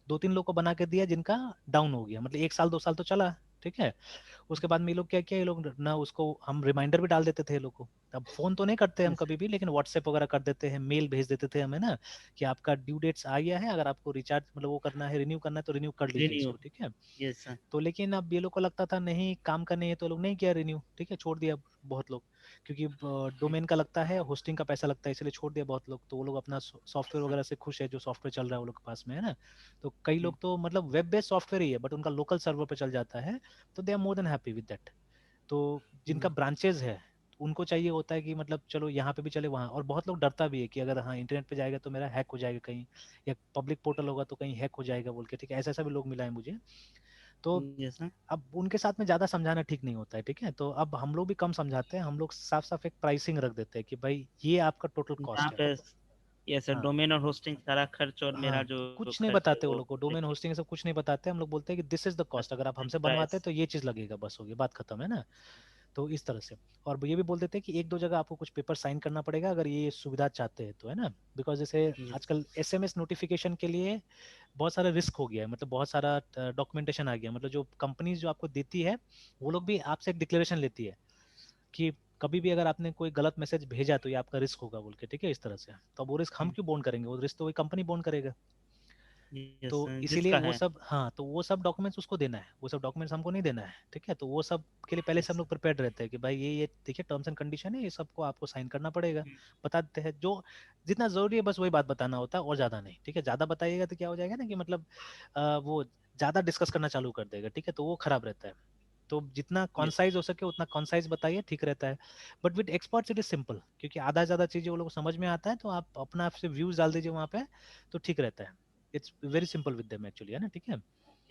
2 3 लोग को बना के दिया जिनका डाउन हो गया, मतलब 1 साल 2 साल तो चला, ठीक है, उसके बाद में ये लोग क्या किया, ये लोग ना उसको हम रिमाइंडर भी डाल देते थे ये लोग को, अब फोन तो नहीं करते हम यस। कभी भी, लेकिन व्हाट्सएप वगैरह कर देते हैं, मेल भेज देते थे हमें ना, कि आपका ड्यू डेट्स आ गया है, अगर आपको रिचार्ज मतलब वो करना है, रिन्यू करना है तो रिन्यू कर लीजिए रिन्यू। इसको, ठीक है। Yes sir. तो लेकिन अब ये लोग को लगता था नहीं काम का नहीं है, तो लोग नहीं किया रिन्यू, ठीक है, छोड़ दिया बहुत लोग, क्योंकि डोमेन का लगता है, होस्टिंग का पैसा लगता है, इसलिए छोड़ दिया बहुत लोग, तो वो लोग अपना सॉफ्टवेयर वगैरह से खुश है, जो सॉफ्टवेयर चल रहा है वो लोग के पास में, है ना। तो कई लोग तो मतलब वेब बेस्ड सॉफ्टवेयर ही है बट उनका लोकल सर्वर पे चल जाता है, तो they are more than happy with that. तो जिनका ब्रांचेज है उनको चाहिए होता है कि मतलब चलो यहाँ पे भी चले वहाँ, और बहुत लोग डरता भी है कि अगर हाँ इंटरनेट पे जाएगा तो मेरा हैक हो जाएगा कहीं, या पब्लिक पोर्टल होगा तो कहीं हैक हो जाएगा बोल के, ठीक है, ऐसा ऐसा भी लोग मिला है मुझे। तो यस सर। अब उनके साथ में ज्यादा समझाना ठीक नहीं होता है, ठीक है, तो अब हम लोग भी कम समझाते हैं, हम लोग साफ साफ एक प्राइसिंग रख देते हैं कि भाई ये आपका टोटल जहाँ कॉस्ट है। पे ये सर हाँ डोमेन और होस्टिंग सारा खर्च और मेरा हाँ, जो कुछ नहीं खर्च है बताते वो वो लोग को, डोमेन होस्टिंग सब कुछ नहीं बताते, हम लोग बोलते हैं कि दिस इज द कॉस्ट, अगर आप हमसे बनवाते हैं प्राइस। तो ये चीज लगेगा, बस होगी बात खत्म, है ना। तो इस तरह से, और ये भी बोल देते हैं कि एक दो जगह आपको कुछ पेपर साइन करना पड़ेगा अगर ये सुविधा चाहते हैं तो, है ना, बिकॉज जैसे आजकल एसएमएस नोटिफिकेशन के लिए बहुत सारा रिस्क हो गया है, मतलब बहुत सारा डॉक्यूमेंटेशन आ गया, मतलब जो कंपनीज जो आपको देती है वो लोग भी आपसे एक डिक्लेरेशन लेती है कि कभी भी अगर आपने कोई गलत मैसेज भेजा तो ये आपका रिस्क होगा बोल के, ठीक है, इस तरह से, तो अब वो रिस्क हम क्यों बोन करेंगे, वो रिस्क तो वही कंपनी बोन करेगा। तो यस इसीलिए जिसका वो है। सब, हाँ, तो वो सब डॉक्यूमेंट्स उसको देना है, वो सब डॉक्यूमेंट्स हमको नहीं देना है, ठीक है, तो वो सब के लिए पहले से हम यस। लोग प्रिपेयर्ड रहते हैं कि भाई ये देखिए टर्म्स एंड कंडीशन है, ये सबको आपको साइन करना पड़ेगा, बता देते हैं जो जितना जरूरी है बस वही बात बताना होता है और ज्यादा नहीं, ठीक है, ज्यादा बताइएगा तो क्या हो जाएगा ना कि मतलब वो ज्यादा डिस्कस करना चालू कर देगा, ठीक है, तो वो खराब रहता है। तो जितना यस। कॉन्साइज हो सके उतना कॉन्साइज बताइए, ठीक रहता है। But with experts it is simple, क्योंकि आधा ज्यादा चीजें वो लोग को समझ में आता है, तो आप अपना आपसे व्यूज डाल दीजिए वहाँ पे, तो ठीक रहता है। It's very simple with them actually, है ना, ठीक है।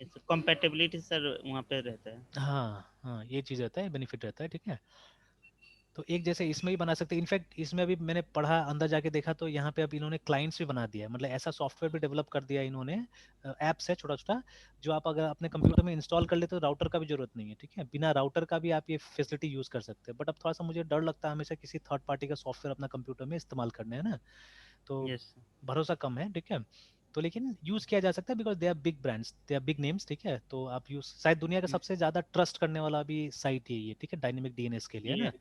यस कंपैटिबिलिटी सर वहाँ पे रहता है। हाँ हाँ, ये चीज रहता है, बेनिफिट रहता है, ठीक है। तो एक जैसे इसमें भी बना सकते हैं, इनफैक्ट इसमें अभी मैंने पढ़ा अंदर जाके देखा तो यहाँ पे अब इन्होंने क्लाइंट्स भी बना दिया है, मतलब ऐसा सॉफ्टवेयर भी डेवलप कर दिया है इन्होंने, ऐप्स है छोटा छोटा, जो आप अगर अपने कंप्यूटर में इंस्टॉल कर लेते हो तो राउटर का भी जरूरत नहीं है, ठीक है, बिना राउटर का भी आप ये फैसिलिटी यूज कर सकते हैं, बट अब थोड़ा सा मुझे डर लगता है हमेशा किसी थर्ड पार्टी का सॉफ्टवेयर अपना कंप्यूटर में इस्तेमाल करने, है ना, तो यस। भरोसा कम है, ठीक है। तो लेकिन यूज किया जा सकता है because they are big brands, they are big names, ठीक है। तो आप यूज, शायद दुनिया का सबसे ज्यादा ट्रस्ट करने वाला भी साइट है ये, ठीक है, डायनेमिक डीएनएस के लिए, है ये ना।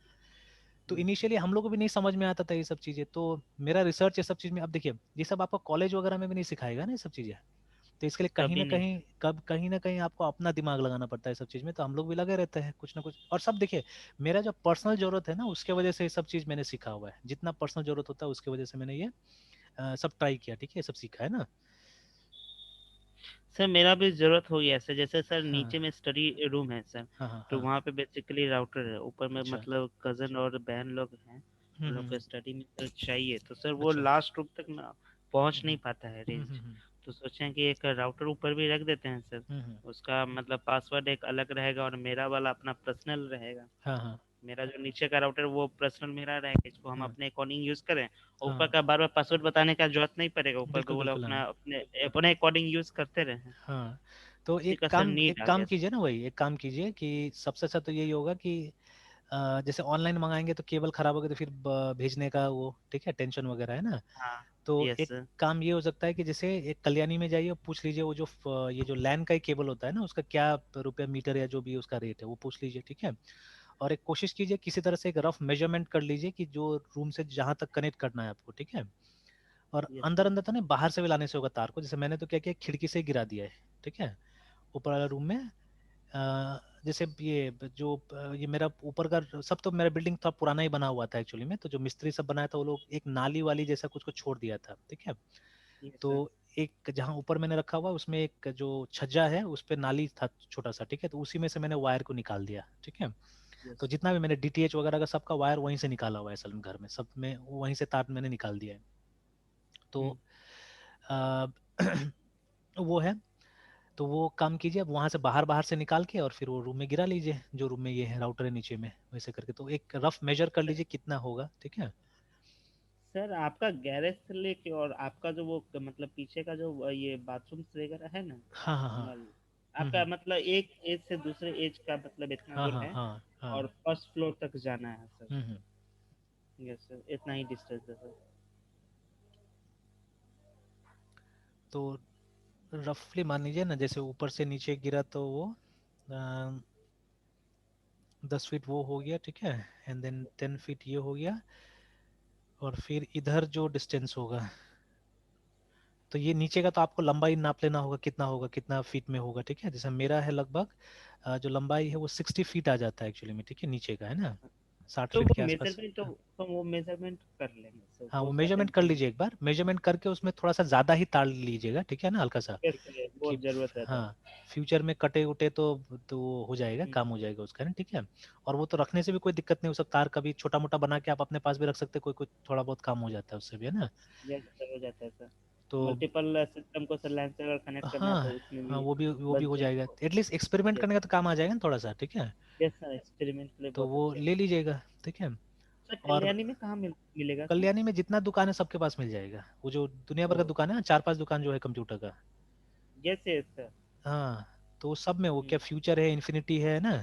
तो इनिशियली हम लोग को भी नहीं समझ में आता था ये सब चीजें, तो मेरा रिसर्च ये सब चीज में, अब देखिए ये सब आपको कॉलेज वगैरह में भी नहीं सिखाएगा ना ये सब चीजें। तो इसके लिए कहीं कभी ना नहीं। कहीं, कब कहीं ना कहीं आपको अपना दिमाग लगाना पड़ता है सब चीज में। तो हम लोग भी लगे रहते हैं कुछ ना कुछ, और सब देखिए मेरा जो पर्सनल जरूरत है ना उसके वजह से ये सब चीज मैंने सीखा हुआ है, जितना पर्सनल जरूरत होता है उसके वजह से मैंने ये सब ट्राई किया, ठीक है, सब सीखा है ना। सर मेरा भी ज़रूरत होगी ऐसे, जैसे सर हाँ नीचे में स्टडी रूम है सर, हाँ हाँ तो हाँ। वहाँ पे बेसिकली राउटर है, ऊपर में अच्छा। मतलब कज़न और बहन लोग हैं, उन लोग हम्म। को स्टडी में सर चाहिए, तो सर वो अच्छा। लास्ट रूम तक ना पहुँच हम्म नहीं पाता है रेंज। हम्म। तो सोचें कि एक राउटर ऊपर भी रख देते हैं सर, हम्म। उसका मतलब पासवर्ड एक अलग रहेगा और मेरा वाला अपना पर्सनल रहेगा। हाँ हाँ मेरा जो नीचे का राउटर वो पर्सनल मेरा रहेगा, इसको हम हाँ अपने अकॉर्डिंग यूज़ करें, और ऊपर हाँ। का बार बार पासवर्ड बताने का जरूरत नहीं पड़ेगा, ऊपर का बिल्कुल वो लोग बिल्कुल। अपना हाँ अपने अपने अकॉर्डिंग यूज़ करते रहे। हाँ। तो उसी का सर एक नीड आ काम गया कीजिए ना, वही एक काम कीजिए कि सबसे अच्छा तो यही होगा कि जैसे ऑनलाइन मंगाएंगे तो केबल खराब हो गया तो फिर भेजने का वो, ठीक है, टेंशन वगैरह है ना। हाँ। तो यस एक सर। काम ये हो सकता है कि जैसे एक कल्याणी में जाइए और पूछ लीजिए वो जो ये जो लैन का ही केबल होता है ना उसका क्या रुपया मीटर या जो भी उसका रेट है वो पूछ लीजिए, ठीक है। और एक कोशिश कीजिए किसी तरह से एक रफ मेजरमेंट कर लीजिए कि जो रूम से जहां तक कनेक्ट करना है आपको, ठीक है। और यस अंदर सर। अंदर तो नहीं, बाहर से भी लाने से होगा तार को, जैसे मैंने तो क्या किया, खिड़की से ही गिरा दिया है, ठीक है, ऊपर वाला रूम में। जैसे ये जो ये मेरा ऊपर का सब, तो मेरा बिल्डिंग थोड़ा पुराना ही बना हुआ था एक्चुअली में, तो जो मिस्त्री सब बनाया था वो लोग एक नाली वाली जैसा कुछ को छोड़ दिया था, ठीक है। यस तो सर। एक जहाँ ऊपर मैंने रखा हुआ उसमें एक जो छज्जा है उस पे नाली था छोटा सा, ठीक है, तो उसी में से मैंने वायर को निकाल दिया, ठीक है। तो यस। जितना भी मैंने डीटीएच वगैरह का सबका वायर वहीं से निकाला हुआ है असल में, घर में सब में वहीं से तार मैंने निकाल दिया है। तो हम्म। आ, वो है। तो वो काम कीजिए, अब वहां से बाहर बाहर से निकाल के और फिर वो रूम में गिरा लीजिए, जो रूम में ये है राउटर है नीचे में, वैसे करके तो एक रफ मेजर कर लीजिए कितना होगा, ठीक है। सर आपका गैरेज से लेके और आपका जो वो मतलब पीछे का जो ये बाथरूम वगैरह है ना, हाँ हाँ हाँ। नल, आपका मतलब एक एज से दूसरे एज का मतलब इतना हाँ दूर हाँ है, हाँ हाँ। और फर्स्ट फ्लोर तक जाना है सर। हम्म। यस सर, इतना ही डिस्टेंस है सर। तो रफली मान लीजिए ना, जैसे ऊपर से नीचे गिरा तो वो 10 फीट वो हो गया, ठीक है, एंड देन 10 फीट ये हो गया। और फिर इधर जो डिस्टेंस होगा, तो ये नीचे का तो आपको लंबाई नाप लेना होगा कितना होगा, कितना फीट में होगा, ठीक है। जैसे मेरा है लगभग जो लंबाई है वो 60 फीट आ जाता है एक्चुअली में, ठीक है, नीचे का है ना, साठ तो फीट वो के आसपास। मेजरमेंट तो वो मेजरमेंट कर लेंगे सर, हाँ वो वो उसका मेजरमेंट कर टेंशन नहीं। लीजिए एक बार, मेजरमेंट करके उसमें थोड़ा सा ज़्यादा ही तार लीजिएगा, ठीक है ना, हल्का सा, यस सर, वो कि जरूरत रहता है। हाँ फ्यूचर में कटे उटे तो वो हो जाएगा, काम हो जाएगा उसका ना, ठीक है। और वो तो रखने से भी कोई दिक्कत नहीं, हो सकता तार कभी छोटा मोटा बना के आप अपने पास भी रख सकते हैं, कोई कोई थोड़ा बहुत काम हो जाता है उससे भी, है ना। यस सर, हो जाता है सर। तो मल्टीपल सिस्टम को सर लाइन से अगर कनेक्ट करना है हाँ तो उसमें हाँ, भी वो भी बच हो जाएगा, जाएगा। At least experiment yes. करने का तो काम आ जाएगा ना थोड़ा सा, ठीक है। यस सर, एक्सपेरिमेंट के लिए तो बहुत वो अच्छा है। ले लीजिएगा, ठीक है। सर और कल्याणी में कहाँ मिलेगा सर? कल्याणी में जितना दुकान है सबके पास मिल जाएगा, वो जो दुनिया भर का ओ। दुकान है ना, 4-5 दुकान जो है कंप्यूटर का। Yes yes sir. हाँ तो सब में वो क्या फ्यूचर है, इन्फिनिटी है ना।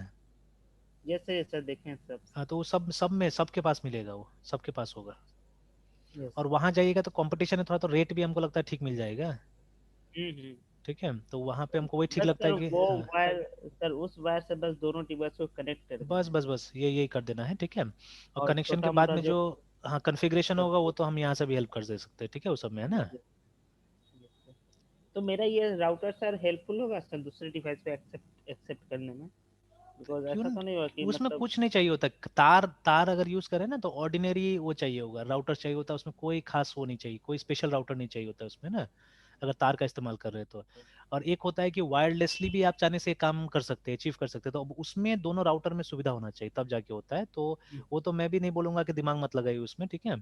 यस यस सर, देखें सब। हाँ तो वो सब सब में सबके पास मिलेगा, वो सबके पास होगा। यस। और वहां जाइएगा तो कंपटीशन है थोड़ा, तो रेट भी हमको लगता है ठीक मिल जाएगा, हम्म। ठीक है। तो वहां पे हमको वही ठीक बस लगता सर है कि वो हाँ, वायर, सर उस वायर से बस दोनों डिवाइस को कनेक्ट कर बस देना है। बस बस ये यही कर देना है, ठीक है। और और कनेक्शन के छोटा बाद मोटा में जो जो हाँ कॉन्फ़िगरेशन होगा वो सब। तो हम यहाँ से भी हेल्प कर दे सकते हैं, ठीक है, वो सब में, है ना। तो मेरा ये राउटर सर हेल्पफुल होगा सर दूसरे डिवाइस पे एक्सेप्ट एक्सेप्ट करने में? बिकॉज क्यों ऐसा नहीं, तो नहीं हुआ कि उसमें मतलब। कुछ नहीं चाहिए होता, तार तार अगर यूज करें ना तो ऑर्डिनरी वो चाहिए होगा, राउटर चाहिए होता है उसमें, कोई खास वो नहीं चाहिए, कोई स्पेशल राउटर नहीं चाहिए होता उसमें ना, अगर तार का इस्तेमाल कर रहे हैं तो। और एक होता है कि वायरलेसली भी आप चाहने से काम कर सकते हैं, अचीव कर सकते हैं, तो अब उसमें दोनों राउटर में सुविधा होना चाहिए तब जाके होता है। तो वो तो मैं भी नहीं बोलूंगा कि दिमाग मत लगाइए उसमें, ठीक है,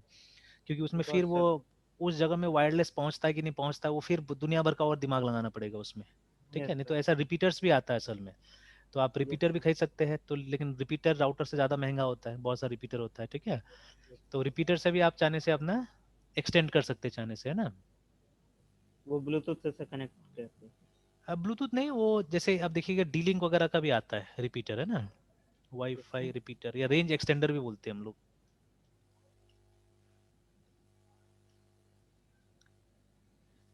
क्योंकि उसमें बिकॉज फिर वो सर। उस जगह में वायरलेस पहुंचता है कि नहीं पहुंचता है वो फिर दुनिया भर का और दिमाग लगाना पड़ेगा उसमें, ठीक यस है। नहीं सर। तो ऐसा रिपीटर्स भी आता है असल में, तो आप यस रिपीटर भी सर। खरीद सकते हैं, तो लेकिन रिपीटर राउटर से ज़्यादा महंगा होता है, बहुत सारा रिपीटर होता है, ठीक है। तो रिपीटर से भी आप चाहने से अपना एक्सटेंड कर सकते हैं चाहने से, है ना। वो ब्लूटूथ से कनेक्ट करते हैं। अब ब्लूटूथ नहीं, वो जैसे आप देखिएगा डी लिंक वगैरह का भी आता है रिपीटर, है ना, यस सर। वाईफाई रिपीटर या रेंज एक्सटेंडर भी बोलते हैं हम लोग।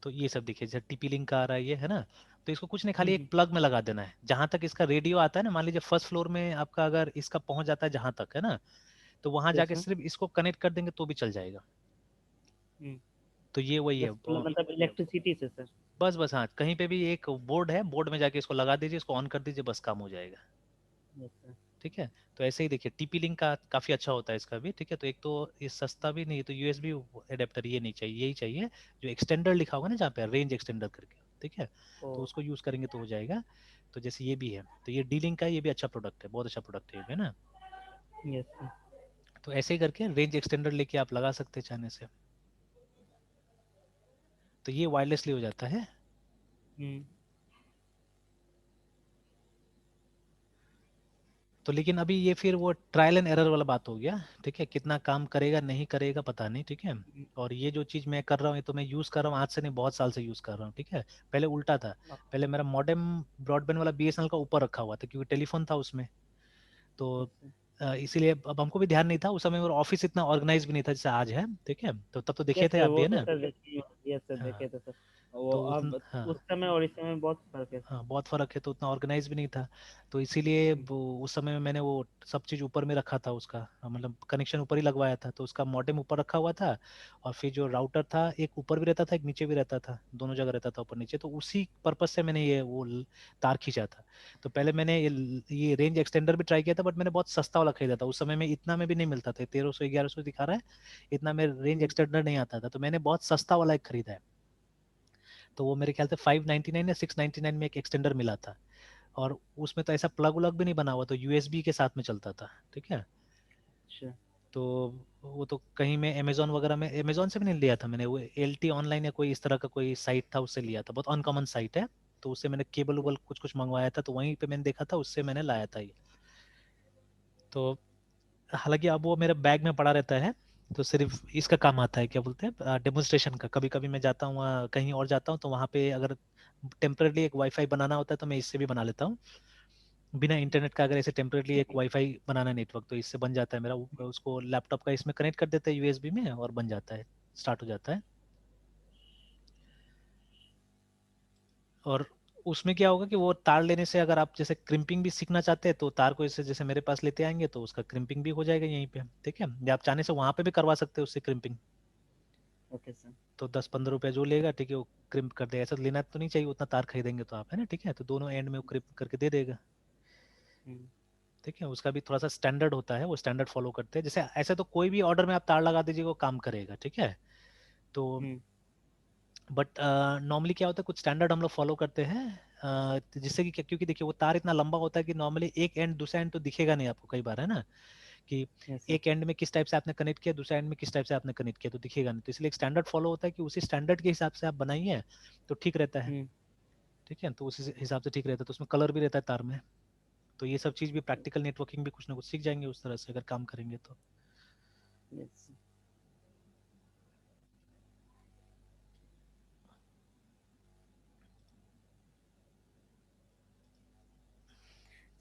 तो ये सब देखिए, जैसे टीपी लिंक का आ रहा है ये, है ना। तो इसको कुछ नहीं, खाली एक हम्म, प्लग में लगा देना है जहां तक इसका रेडियो आता है ना। मान लीजिए फर्स्ट फ्लोर में आपका अगर इसका पहुंच जाता है जहां तक, है ना, तो वहां यस जाके सर। सिर्फ इसको कनेक्ट कर देंगे तो भी चल जाएगा। हम्म, तो ये वही है बस मतलब इलेक्ट्रिसिटी से सर। बस बस, हाँ, कहीं पे भी एक बोर्ड है, बोर्ड में जाके इसको लगा दीजिए, इसको ऑन कर दीजिए, बस काम हो जाएगा। Yes sir. ठीक है। तो ऐसे ही देखिए, टीपी लिंक का काफी अच्छा होता है इसका भी। ठीक है, तो एक तो ये सस्ता भी नहीं है, तो यूएसबी एडेप्टर ये नहीं चाहिए, यही चाहिए जो एक्सटेंडर लिखा होगा ना जहाँ पे, रेंज एक्सटेंडर करके। ठीक है, ओ। तो उसको यूज करेंगे तो हो जाएगा। तो जैसे ये भी है, तो ये डी लिंक का ये भी अच्छा प्रोडक्ट है, बहुत अच्छा प्रोडक्ट है ये भी, है ना। Yes sir. तो ऐसे ही करके रेंज एक्सटेंडर लेके आप लगा सकते हैं चाहने से। तो ये वायरलेसली हो जाता है। हम्म। तो लेकिन अभी ये फिर वो ट्रायल एंड एरर वाला बात हो गया। ठीक है, कितना काम करेगा नहीं करेगा पता नहीं। ठीक है, और ये जो चीज मैं कर रहा हूँ ये तो मैं यूज कर रहा हूँ आज से नहीं, बहुत साल से यूज कर रहा हूँ। ठीक है, पहले उल्टा था। पहले मेरा मॉडेम ब्रॉडबैंड वाला बीएसएनएल का ऊपर रखा हुआ था क्योंकि टेलीफोन था उसमें। तो यस सर। इसीलिए अब हमको भी ध्यान नहीं था उस समय, और ऑफिस इतना ऑर्गेनाइज भी नहीं था जैसे आज है। ठीक है, तो तब तो देखे यस थे सर, आप भी, वो है तो ना। सर देखिए। यस सर, हाँ, देखे थे सर। वो तो उतना, अब हाँ, उस समय और इस समय बहुत फर्क है सर। हाँ, बहुत फर्क है, तो उतना ऑर्गेनाइज भी नहीं था। तो इसीलिए हम्म, उस समय में मैंने वो सब चीज़ ऊपर में रखा था उसका, मतलब कनेक्शन ऊपर ही लगवाया था, तो उसका मॉडेम ऊपर रखा हुआ था। और फिर जो राउटर था एक ऊपर भी रहता था एक नीचे भी रहता था, दोनों जगह रहता था ऊपर नीचे। तो उसी पर्पज से मैंने ये वो तार खींचा था। तो पहले मैंने ये रेंज एक्सटेंडर भी ट्राई किया था, बट मैंने बहुत सस्ता वाला खरीदा था उस समय में, इतना में भी नहीं मिलता था, 1300 1100 दिखा रहा है, इतना में रेंज हम्म, एक्सटेंडर नहीं आता था। तो मैंने बहुत सस्ता वाला एक खरीदा है। तो वो मेरे ख्याल से 599 या 699 में एक एक्सटेंडर मिला था। और उसमें तो ऐसा प्लग उलग भी नहीं बना हुआ, तो यूएसबी के साथ में चलता था। ठीक है, अच्छा। तो वो तो कहीं मैं अमेजोन वगैरह में, अमेजोन से भी नहीं लिया था मैंने, वो एल टी ऑनलाइन या कोई इस तरह का कोई साइट था उससे लिया था, बहुत अनकॉमन साइट है। तो उससे मैंने केबल उबल कुछ कुछ मंगवाया था, तो वहीं पे मैंने देखा था, उससे मैंने लाया था ये। तो हालांकि अब वो मेरे बैग में पड़ा रहता है, तो सिर्फ इसका काम आता है, क्या बोलते हैं, डेमोन्स्ट्रेशन का। कभी कभी मैं जाता हूँ कहीं और जाता हूँ, तो वहाँ पे अगर टेम्पररी एक वाईफाई बनाना होता है तो मैं इससे भी बना लेता हूँ बिना इंटरनेट का। अगर ऐसे टेम्पररी एक वाईफाई बनाना नेटवर्क, तो इससे बन जाता है मेरा। उसको लैपटॉप का इसमें कनेक्ट कर देते हैं यूएसबी में, और बन जाता है, स्टार्ट हो जाता है। और उसमें क्या होगा कि वो तार लेने से अगर आप जैसे क्रिम्पिंग भी सीखना चाहते हैं, तो तार को जैसे जैसे मेरे पास लेते आएंगे तो उसका क्रिम्पिंग भी हो जाएगा यहीं पे। ठीक है, या आप चाहने से वहां पे भी करवा सकते हैं उससे क्रिम्पिंग। Okay sir. तो 10 15 रुपया जो लेगा, ठीक है, वो क्रिम्प कर देगा। ऐसा लेना तो नहीं चाहिए उतना तार खरीदेंगे तो आप, है ना। ठीक है, तो दोनों एंड में वो क्रिम्प करके दे देगा। हम्म, ठीक है, उसका भी थोड़ा सा स्टैंडर्ड होता है, वो स्टैंडर्ड फॉलो करते हैं। जैसे ऐसे तो कोई भी ऑर्डर में आप तार लगा दीजिएगा वो काम करेगा। ठीक है, तो हम्म, बट नॉर्मली क्या होता है, कुछ स्टैंडर्ड हम लोग फॉलो करते हैं, जिससे कि क्योंकि देखिए वो तार इतना लंबा होता है कि नॉर्मली एक एंड दूसरा एंड तो दिखेगा नहीं आपको कई बार, है ना, कि यस सर। एक एंड में किस टाइप से आपने कनेक्ट किया, दूसरा एंड में किस टाइप से आपने कनेक्ट किया, तो दिखेगा नहीं। तो इसलिए एक स्टैंडर्ड फॉलो होता है कि उसी स्टैंडर्ड के हिसाब से आप बनाइए तो ठीक रहता है। हम्म, ठीक है, तो उसी हिसाब से ठीक रहता है। तो उसमें कलर भी रहता है तार में। तो ये सब चीज़ भी, प्रैक्टिकल नेटवर्किंग भी कुछ ना कुछ सीख जाएंगे उस तरह से अगर काम करेंगे तो। Yes sir.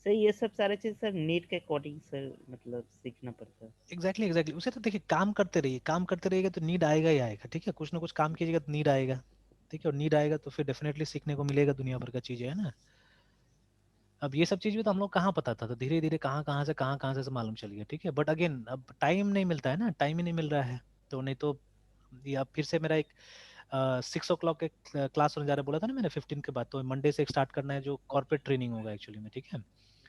ये सब सारे चीज सर नीट के अकॉर्डिंग सर मतलब सीखना पड़ता है। एग्जैक्टली एग्जैक्टली, उसे तो देखिए काम करते रहिए, काम करते रहिएगा तो नीड आएगा ही आएगा। ठीक है, कुछ ना कुछ काम कीजिएगा तो नीड आएगा। ठीक है, और नीड आएगा तो फिर डेफिनेटली सीखने को मिलेगा दुनिया भर का चीजें, है ना। अब ये सब चीज भी तो हम लोग कहाँ पता था, तो धीरे धीरे कहाँ कहाँ से मालूम चल गया। ठीक है, बट अगेन अब टाइम नहीं मिलता है ना, टाइम ही नहीं मिल रहा है। तो नहीं तो ये अब फिर से मेरा एक 6 o'clock एक क्लास होने जा रहा है, बोला था ना मैंने 15 के बाद, तो मंडे से स्टार्ट करना है, जो कॉर्पोरेट ट्रेनिंग होगा एक्चुअली में। ठीक है,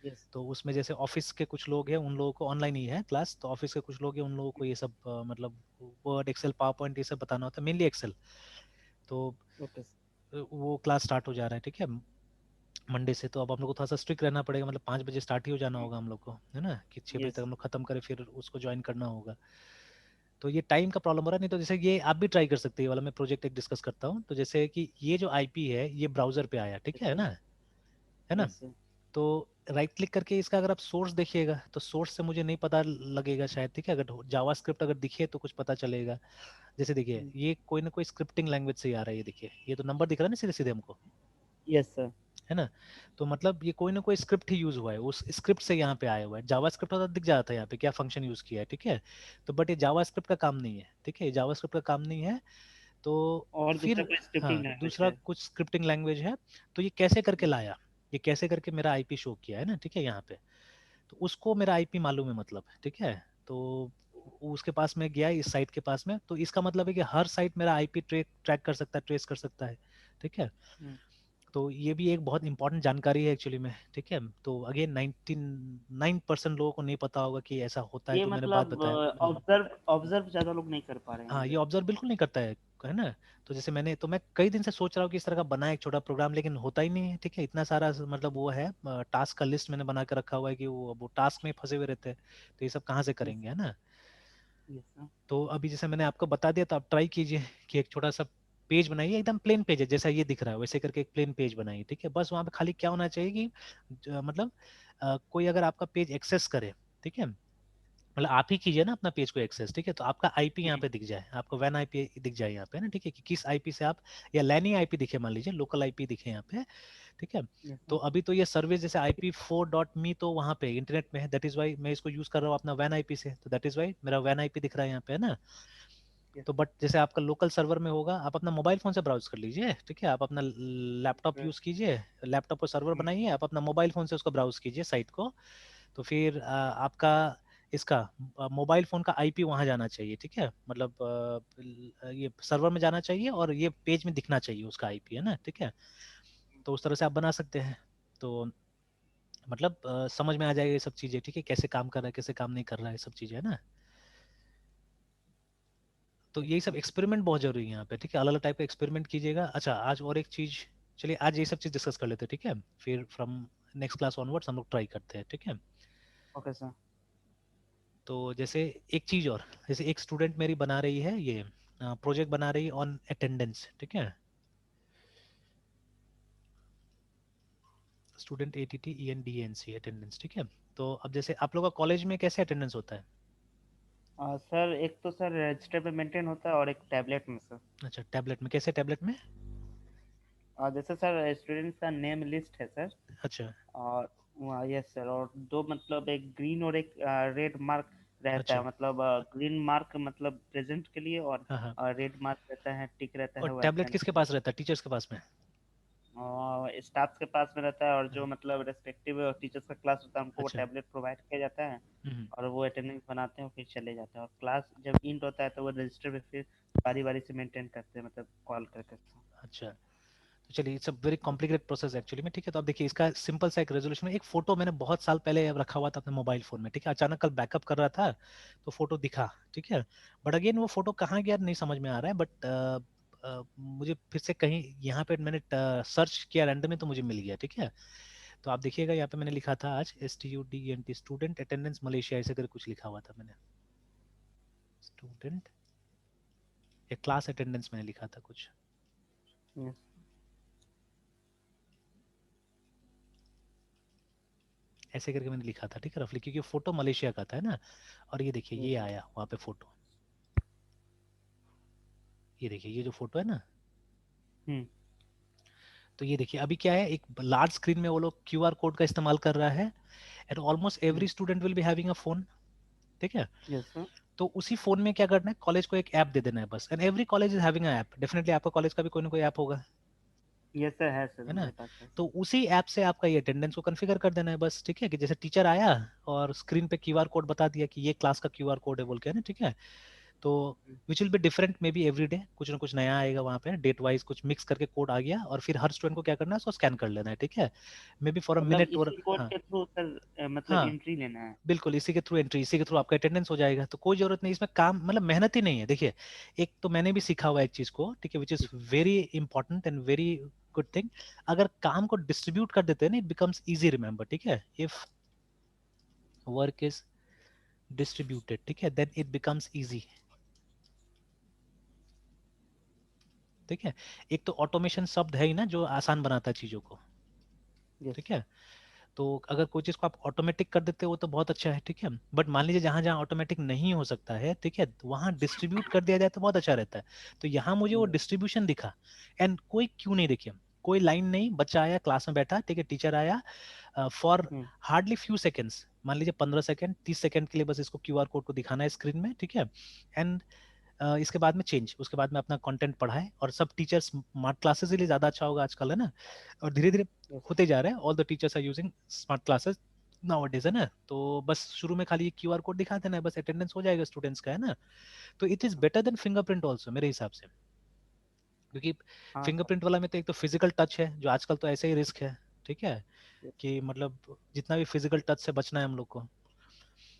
यस। तो उसमें जैसे ऑफिस के कुछ लोग हैं, उन लोगों को ऑनलाइन ही है क्लास, तो ऑफिस के कुछ लोग हैं उन लोगों को ये सब मतलब वर्ड एक्सेल पावर पॉइंट ये सब बताना होता है, मेनली एक्सेल। तो ओके वो क्लास स्टार्ट हो जा रहा है। ठीक है, मंडे से। तो अब हम लोग को थोड़ा सा स्ट्रिक्ट रहना पड़ेगा, मतलब 5 बजे स्टार्ट ही हो जाना होगा हम लोग को, है ना, कि 6 बजे तक यस। हम लोग खत्म करें फिर उसको ज्वाइन करना होगा। तो ये टाइम का प्रॉब्लम हो रहा है। नहीं तो जैसे ये आप भी ट्राई कर सकते हैं, ये वाला मैं प्रोजेक्ट एक डिस्कस करता हूँ। तो जैसे कि ये जो आईपी है ये ब्राउजर पे आया, ठीक है यस ना, है ना। Yes sir. तो राइट क्लिक करके इसका अगर आप सोर्स देखिएगा, तो सोर्स से मुझे नहीं पता लगेगा शायद। ठीक है, अगर जावास्क्रिप्ट अगर दिखे तो कुछ पता चलेगा। जैसे देखिए ये कोई ना कोई स्क्रिप्टिंग लैंग्वेज से ही आ रहा है, ये देखिए ये तो नंबर दिख रहा है ना सीधे सीधे हमको, यस सर। है ना। तो मतलब ये कोई ना कोई स्क्रिप्ट ही यूज हुआ है, उस स्क्रिप्ट से यहाँ पे आया हुआ है। जावास्क्रिप्ट होता दिख जाता है यहाँ पे क्या फंक्शन यूज किया है। ठीक है, तो बट ये जावास्क्रिप्ट का काम नहीं है। ठीक है, ये जावास्क्रिप्ट का काम नहीं है। और फिर दूसरा कोई स्क्रिप्टिंग हाँ, लैंग्वेज दूसरा है? कुछ स्क्रिप्टिंग लैंग्वेज है। तो ये कैसे करके लाया, ये कैसे करके मेरा आईपी शो किया है ना, ठीक है, यहाँ पे। तो उसको मेरा आईपी मालूम है, मतलब ठीक है। तो उसके पास में गया, इस साइट के पास में, तो इसका मतलब है कि हर साइट मेरा आईपी ट्रैक कर सकता है, ट्रेस कर सकता है, ठीक है। हम्म। तो ये भी एक बहुत इंपॉर्टेंट जानकारी है एक्चुअली में, ठीक है। तो अगेन 99% लोगों को नहीं पता होगा कि ऐसा होता है, ये तो मैंने बात मतलब बताया। ऑब्जर्व ऑब्जर्व ज्यादा लोग नहीं कर पा रहे हाँ, ये होंगे। ऑब्जर्व बिल्कुल नहीं करता है ना। तो जैसे मैं कई दिन से सोच रहा हूँ कि इस तरह का बनाए एक छोटा प्रोग्राम, लेकिन होता ही नहीं है, ठीक है। इतना सारा मतलब वो है, टास्क का लिस्ट मैंने बना के रखा हुआ है कि वो टास्क में फंसे हुए रहते हैं, तो ये सब कहाँ से यस। करेंगे, है ना। Yes sir. तो अभी जैसे मैंने आपको बता दिया, तो आप ट्राई कीजिए कि एक छोटा सा पेज बनाइए, एकदम प्लेन पेज है जैसा ये दिख रहा है वैसे करके एक प्लेन पेज बनाइए, ठीक है। बस वहाँ पे खाली क्या होना चाहिए कि मतलब कोई अगर आपका पेज एक्सेस करे, ठीक है, मतलब आप ही कीजिए ना अपना पेज को एक्सेस, ठीक है, तो आपका आईपी यहाँ पे दिख जाए, आपको वैन आईपी दिख जाए यहाँ पे ना, ठीक है, कि किस आईपी से आप, या लैनी आईपी दिखे, मान लीजिए लोकल आईपी दिखे यहाँ पे, ठीक है। यस तो सर। अभी तो ये सर्विस जैसे IP4.me तो वहाँ पे इंटरनेट में है, दैट इज वाई मैं इसको यूज कर रहा हूँ अपना वैन आईपी से, तो दैट इज वाई मेरा वैन आईपी दिख रहा है यहाँ पे, है ना। यस तो बट जैसे आपका लोकल सर्वर में होगा, आप अपना मोबाइल फोन से ब्राउज कर लीजिए, ठीक है, आप अपना लैपटॉप सर। यूज कीजिए, लैपटॉप पर सर्वर बनाइए, आप अपना मोबाइल फोन से उसको ब्राउज कीजिए साइट को। तो फिर आपका इसका मोबाइल फोन का आईपी वहां जाना चाहिए, ठीक है, मतलब ये सर्वर में जाना चाहिए और ये पेज में दिखना चाहिए उसका आईपी, है ना, ठीक है। तो उस तरह से आप बना सकते हैं। तो मतलब समझ में आ जाएगा ये सब चीजें, ठीक है, कैसे काम कर रहा है, कैसे काम नहीं कर रहा है, सब चीजें, है ना। तो यही सब एक्सपेरिमेंट बहुत जरूरी है यहाँ पे, ठीक है, अलग अलग टाइप का एक्सपेरिमेंट कीजिएगा। अच्छा, आज और एक चीज, चलिए आज ये सब चीज डिस्कस कर लेते हैं, ठीक है, फिर फ्रॉम नेक्स्ट क्लास ऑनवर्ड्स हम लोग ट्राई करते हैं, ठीक है। Okay sir. तो जैसे एक चीज और, जैसे एक स्टूडेंट मेरी बना रही है ये प्रोजेक्ट बना रही है ऑन अटेंडेंस, ठीक है, स्टूडेंट ATTENDNC अटेंडेंस, ठीक है। तो अब जैसे आप लोग का कॉलेज में कैसे अटेंडेंस होता है? सर एक तो सर रजिस्टर पे मेंटेन होता है और एक टैबलेट में सर। अच्छा, टैबलेट में, कैसे टैबलेट में? जैसे सर स्टूडेंट्स का नेम लिस्ट है सर। अच्छा। और यस सर, और दो मतलब एक ग्रीन और एक रेड मार्क रहता अच्छा। है, मतलब ग्रीन मार्क मतलब प्रेजेंट के लिए, और हाँ हाँ। रेड मार्क रहता है, टिक रहता और है वो टैबलेट एब्सेंट किसके के लिए। पास रहता है, टीचर्स के पास में? और स्टाफ के पास में रहता है, और जो हाँ, मतलब रेस्पेक्टिव टीचर्स का क्लास होता है उनको वो अच्छा। टैबलेट प्रोवाइड किया जाता है। हम्म। और वो अटेंडेंस बनाते हैं, फिर चले जाते हैं, और क्लास जब इंट होता है तो वो रजिस्टर पे फिर बारी बारी से मेंटेन करते हैं, मतलब कॉल करके। अच्छा, तो चलिए, it's a very complicated process actually में, ठीक है। तो आप देखिए इसका सिंपल सा एक रेजोल्यूशन, एक फोटो मैंने बहुत साल पहले रखा हुआ था अपने मोबाइल फोन में, ठीक है, अचानक कल बैकअप कर रहा था तो फोटो दिखा, ठीक है। बट अगेन वो फोटो कहाँ गया नहीं समझ में आ रहा है, बट मुझे फिर से कहीं यहाँ पे मैंने सर्च किया रैंडम में तो मुझे मिल गया, ठीक है। तो आप देखिएगा यहाँ पे मैंने लिखा था आज STUDENT स्टूडेंट अटेंडेंस मलेशिया, ऐसे करके कुछ लिखा हुआ था मैंने, स्टूडेंट या क्लास अटेंडेंस मैंने लिखा था कुछ, यस। ऐसे करके मैंने लिखा था, ठीक है, रफली, क्योंकि फोटो मलेशिया का था, है ना। और ये देखिए ये यस। आया वहाँ पे फोटो, ये देखिए ये जो फोटो है ना, हम्म। तो ये देखिए अभी क्या है, एक लार्ज स्क्रीन में वो लोग QR कोड का इस्तेमाल कर रहा है, and almost every student will be having a phone, ठीक है। Yes sir. तो उसी फोन में क्या करना है, कॉलेज को एक ऐप दे देना है बस, and every college is having a app, definitely आपका कॉलेज का भी कोई ना कोई ऐप होगा, यस सर, है सर, है ना। मेरे पास है तो सर। उसी ऐप से आपका ये अटेंडेंस को कॉन्फ़िगर कर देना है बस, ठीक है, कि जैसे टीचर आया और स्क्रीन पे QR कोड बता दिया कि ये क्लास का QR कोड है बोल के, है ना, ठीक है। तो which will be different may be every day, कुछ ना कुछ नया आएगा वहाँ पे, डेट वाइज कुछ मिक्स करके कोड आ गया, और फिर हर स्टूडेंट को क्या करना है, उसको स्कैन कर लेना है, ठीक है, मे बी फॉर अ मतलब मिनट और, इसी कोड हाँ। के थ्रू सर मतलब हाँ, एंट्री लेना है? बिल्कुल, इसी के थ्रू एंट्री, इसी के थ्रू आपका अटेंडेंस हो जाएगा, तो कोई जरूरत नहीं इसमें, काम मतलब मेहनत ही नहीं है, देखिए। एक तो मैंने भी सीखा हुआ है एक चीज को, ठीक है, which is very important and very good thing, अगर काम को डिस्ट्रीब्यूट कर देते हैं ना, इट बिकम्स इजी, रिमेंबर, ठीक है, इफ वर्क इज डिस्ट्रीब्यूटेड, ठीक है, देन इट बिकम्स इजी, ठीक है। एक तो ऑटोमेशन शब्द है ही ना जो आसान बनाता है चीजों को, यस। ठीक है। तो अगर कोई चीज को आप ऑटोमेटिक कर देते हो तो बहुत अच्छा है, ठीक है, बट मान लीजिए जहां जहां ऑटोमेटिक नहीं हो सकता है, ठीक है, तो वहां डिस्ट्रीब्यूट कर दिया जाए तो बहुत अच्छा रहता है। तो यहाँ मुझे वो डिस्ट्रीब्यूशन दिखा, एंड कोई क्यों नहीं, देखिए कोई लाइन नहीं, बच्चा आया क्लास में बैठा, ठीक है, टीचर आया, फॉर हार्डली फ्यू सेकेंड्स, मान लीजिए 15 सेकंड 30 सेकंड के लिए बस इसको QR कोड को दिखाना है स्क्रीन में, ठीक है, एंड इसके बाद में चेंज, उसके बाद में अपना कंटेंट पढ़ाए, और सब टीचर्स स्मार्ट क्लासेस के लिए ज़्यादा अच्छा होगा आजकल, है ना। और धीरे धीरे यस होते जा रहे हैं, all the teachers are using smart classes nowadays, है ना। तो बस शुरू में खाली QR कोड दिखा देना है, बस अटेंडेंस हो जाएगा स्टूडेंट्स का, है ना। तो it is better than fingerprint also मेरे हिसाब से, क्योंकि हाँ सर। फिंगरप्रिंट वाला में तो एक तो फिजिकल टच है, जो आजकल तो ऐसे ही रिस्क है, ठीक है, यस कि मतलब जितना भी फिजिकल टच से बचना है हम लोग को,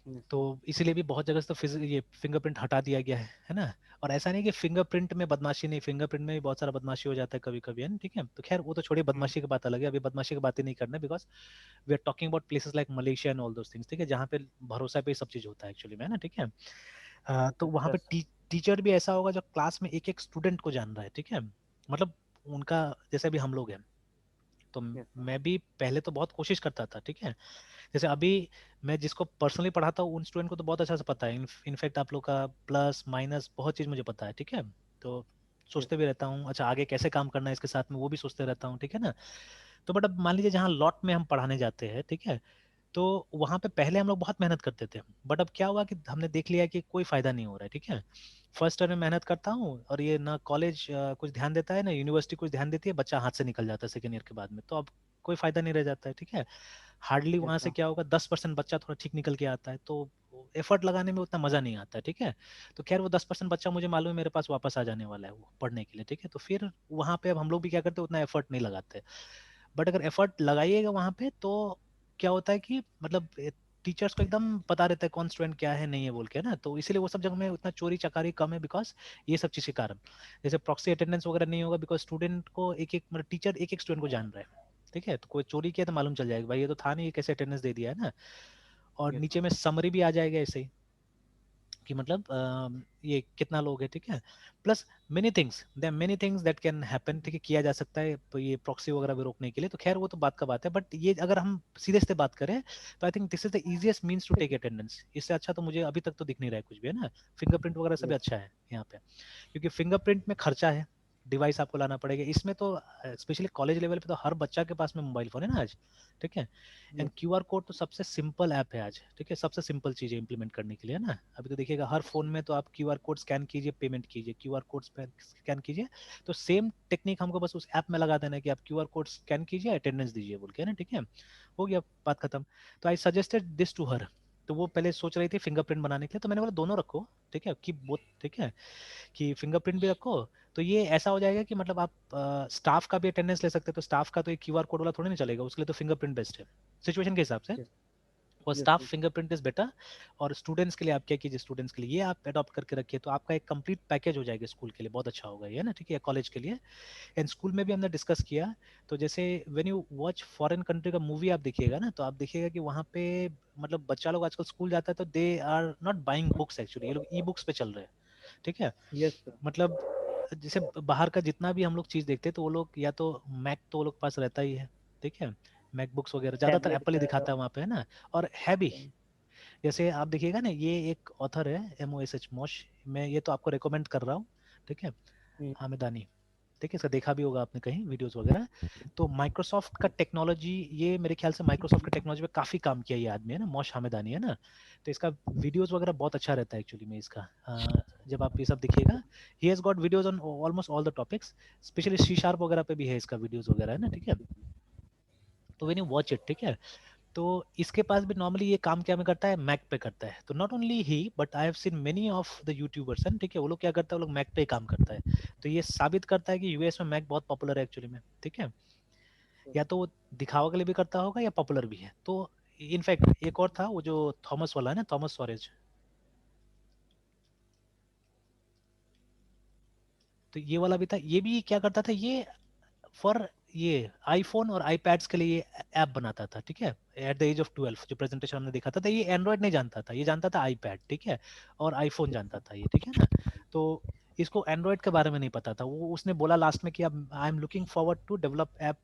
यस तो इसीलिए भी बहुत जगह से तो ये फिंगरप्रिंट हटा दिया गया है ना। और ऐसा नहीं कि फिंगरप्रिंट में बदमाशी नहीं, फिंगरप्रिंट में भी बहुत सारा बदमाशी हो जाता है कभी कभी, है ना, ठीक है। तो खैर वो तो छोड़िए, बदमाशी की बात अलग है, अभी बदमाशी की बात ही नहीं करना, because we are talking about places like Malaysia and all those things, ठीक है, जहाँ पे भरोसा पे सब चीज होता है एक्चुअली में, है ना, ठीक है। तो वहाँ पे यस टीचर भी ऐसा होगा जो क्लास में एक एक स्टूडेंट को जान रहा है, ठीक है, मतलब उनका, जैसे अभी हम लोग हैं, तो यस मैं भी पहले तो बहुत कोशिश करता था, ठीक है। जैसे अभी मैं जिसको पर्सनली पढ़ाता हूँ उन स्टूडेंट को तो बहुत अच्छा से पता है, इनफैक्ट आप लोग का प्लस माइनस बहुत चीज़ मुझे पता है, ठीक है। तो यस सोचते भी रहता हूँ, अच्छा आगे कैसे काम करना है इसके साथ में, वो भी सोचते रहता हूँ, ठीक है ना। तो बट अब मान लीजिए जहाँ लॉट में हम पढ़ाने जाते हैं, ठीक है, तो वहाँ पे पहले हम लोग बहुत मेहनत करते थे, बट अब क्या हुआ कि हमने देख लिया कि कोई फायदा नहीं हो रहा है, ठीक है। फर्स्ट ईयर में मेहनत करता हूँ और ये ना कॉलेज कुछ ध्यान देता है ना यूनिवर्सिटी कुछ ध्यान देती है, बच्चा हाथ से निकल जाता है सेकेंड ईयर के बाद में, तो अब कोई फायदा नहीं रह जाता है, ठीक है। हार्डली वहां यस से क्या होगा, 10% बच्चा थोड़ा ठीक निकल के आता है, तो एफर्ट लगाने में उतना मजा नहीं आता है, ठीक है। तो खैर वो 10% बच्चा मुझे मालूम है मेरे पास वापस आ जाने वाला है वो पढ़ने के लिए, ठीक है, तो फिर वहां पे अब हम लोग भी क्या करते हैं, उतना एफर्ट नहीं लगाते। बट अगर एफर्ट लगाइएगा वहां पे तो क्या होता है कि मतलब टीचर्स को एकदम पता रहता है कौन स्टूडेंट क्या है नहीं है बोल के ना, तो इसीलिए वो सब जगह में उतना चोरी चकारी कम है, बिकॉज ये सब चीज के कारण। जैसे प्रॉक्सी अटेंडेंस वगैरह नहीं होगा, बिकॉज स्टूडेंट को एक एक मतलब टीचर एक एक स्टूडेंट को जान रहा है, ठीक है, तो कोई चोरी किया तो मालूम चल जाएगा भाई ये तो था नहीं, ये कैसे अटेंडेंस दे दिया है ना। और यस नीचे में समरी भी आ जाएगा ऐसे ही, कि मतलब ये कितना लोग है, ठीक है। Plus many things that can happen, ठीक है, किया जा सकता है तो ये प्रॉक्सी वगैरह भी रोकने के लिए, तो खैर वो तो बात का बात है, बट ये अगर हम सीधे सीधे बात करें तो I think this is the easiest means to take attendance, इससे अच्छा तो मुझे अभी तक तो दिख नहीं रहा है कुछ भी, है ना। फिंगरप्रिंट वगैरह से भी यस अच्छा है यहाँ पे, क्योंकि फिंगरप्रिंट में खर्चा है, डिवाइस आपको लाना पड़ेगा इसमें, तो स्पेशली कॉलेज लेवल पे तो हर बच्चा के पास में मोबाइल फोन है ना आज, ठीक है। एंड यस QR कोड तो सबसे सिंपल ऐप है आज, ठीक है, सबसे सिंपल चीज है इंप्लीमेंट करने के लिए ना। अभी तो देखिएगा हर फोन में तो आप QR कोड स्कैन कीजिए, पेमेंट कीजिए, QR कोड स्कैन कीजिए, तो सेम टेक्निक हमको बस उस ऐप में लगा देना है कि आप QR कोड स्कैन कीजिए, अटेंडेंस दीजिए बोल के, ना, ठीक है, हो गया, बात खत्म। तो I suggested this to her, तो वो पहले सोच रही थी फिंगरप्रिंट बनाने के लिए, तो मैंने बोला दोनों रखो, ठीक है, की बोथ, ठीक है, कि फिंगरप्रिंट भी रखो, तो ये ऐसा हो जाएगा कि मतलब आप स्टाफ का भी अटेंडेंस ले सकते हैं, तो स्टाफ का तो एक QR कोड वाला थोड़ी ना चलेगा, उसके लिए तो फिंगरप्रिंट बेस्ट है सिचुएशन के हिसाब से। यस और yes staff fingerprint is better. और स्टूडेंट्स के लिए आप क्या कीजिए, स्टूडेंट्स के लिए ये आप अडॉप्ट करके रखिए, तो आपका एक कंप्लीट पैकेज हो जाएगा स्कूल के लिए, बहुत अच्छा होगा ये ना, ठीक है, कॉलेज के लिए। एंड स्कूल में भी हमने डिस्कस किया, तो जैसे when you watch foreign country का मूवी आप देखिएगा ना, तो आप देखिएगा कि वहाँ पे मतलब बच्चा लोग आजकल स्कूल जाता है तो they are not buying books, actually ये लोग ई बुक्स पे चल रहे हैं, ठीक है। Yes sir. मतलब जैसे बाहर का जितना भी हम लोग चीज देखते हैं तो वो लोग या तो मैक तो वो लोग पास रहता ही है, ठीक है, मैकबुक्स वगैरह ज्यादातर टैबलेट एप्पल ही का। दिखाता है वहाँ पे, है ना। और है भी, जैसे आप देखिएगा ना, ये एक ऑथर है MOSH मोश, मैं ये तो आपको रिकमेंड कर रहा हूँ, ठीक है, हामिदानी, ठीक है, इसका देखा भी होगा आपने कहीं वीडियोस वगैरह। तो माइक्रोसॉफ्ट का टेक्नोलॉजी, ये मेरे ख्याल से माइक्रोसॉफ्ट का टेक्नोलॉजी पे काफी काम किया ये आदमी, है ना, मोश हामिदानी, है ना। तो इसका वीडियोस वगैरह बहुत अच्छा रहता है एक्चुअली में इसका, जब आप ये सब देखिएगा, he has got videos on almost all the topics, specially C# वगैरह पे भी है इसका वीडियोस वगैरह, है ना, ठीक है। तो व्हेन यू वॉच इट, ठीक है, तो इसके पास भी नॉर्मली ये काम क्या में करता है, मैक पे करता है, तो not only he but I have seen many of the YouTubers, हैं, ठीक है, वो लोग क्या करता है, वो लोग मैक पे ही काम करता है। तो ये साबित करता है कि US में मैक बहुत पॉपुलर है एक्चुअली में, ठीक है। या तो वो दिखावा के लिए भी करता होगा या पॉपुलर भी है, तो इनफैक्ट एक और था वो जो थॉमस वाला है ना, थॉमस सॉरेज, तो ये वाला भी था, ये भी क्या करता था, ये फॉर ये आईफोन और आईपैड्स के लिए ऐप बनाता था, ठीक है। एट द एज ऑफ 12 जो प्रेजेंटेशन हमने देखा था, तो ये एंड्रॉयड नहीं जानता था, ये जानता था आईपैड, ठीक है, और आईफोन जानता था ये, ठीक है ना। तो इसको एंड्रॉयड के बारे में नहीं पता था, वो उसने बोला लास्ट में कि अब I am looking forward to develop app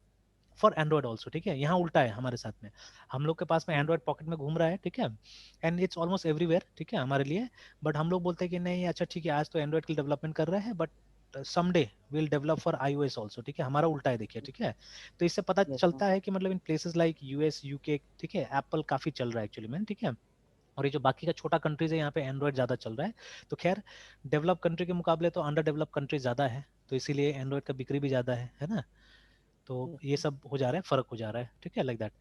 for Android also, ठीक है। यहाँ उल्टा है हमारे साथ में, हम लोग के पास में एंड्रॉयड पॉकेट में घूम रहा है, ठीक है, एंड इट्स ऑलमोस्ट एवरीवेयर, ठीक है, हमारे लिए। बट हम लोग बोलते हैं कि नहीं अच्छा ठीक है, आज तो एंड्रॉयड की डेवलपमेंट कर रहे हैं, but someday will develop for iOS also, ठीक है, हमारा उल्टा है देखिए, ठीक है। तो इससे पता यस चलता है कि मतलब in places like US UK, ठीक है, एप्पल काफी चल रहा है एक्चुअली में, ठीक है। और ये जो बाकी का छोटा कंट्रीज है यहाँ पे एंड्रॉयड ज़्यादा चल रहा है। तो खैर डेवलप कंट्री के मुकाबले तो अंडर डेवलप कंट्री ज़्यादा है, तो इसीलिए एंड्रॉयड का बिक्री भी ज़्यादा है ना। तो ये सब हो जा रहा है, फ़र्क हो जा रहा है, ठीक है, लाइक दैट।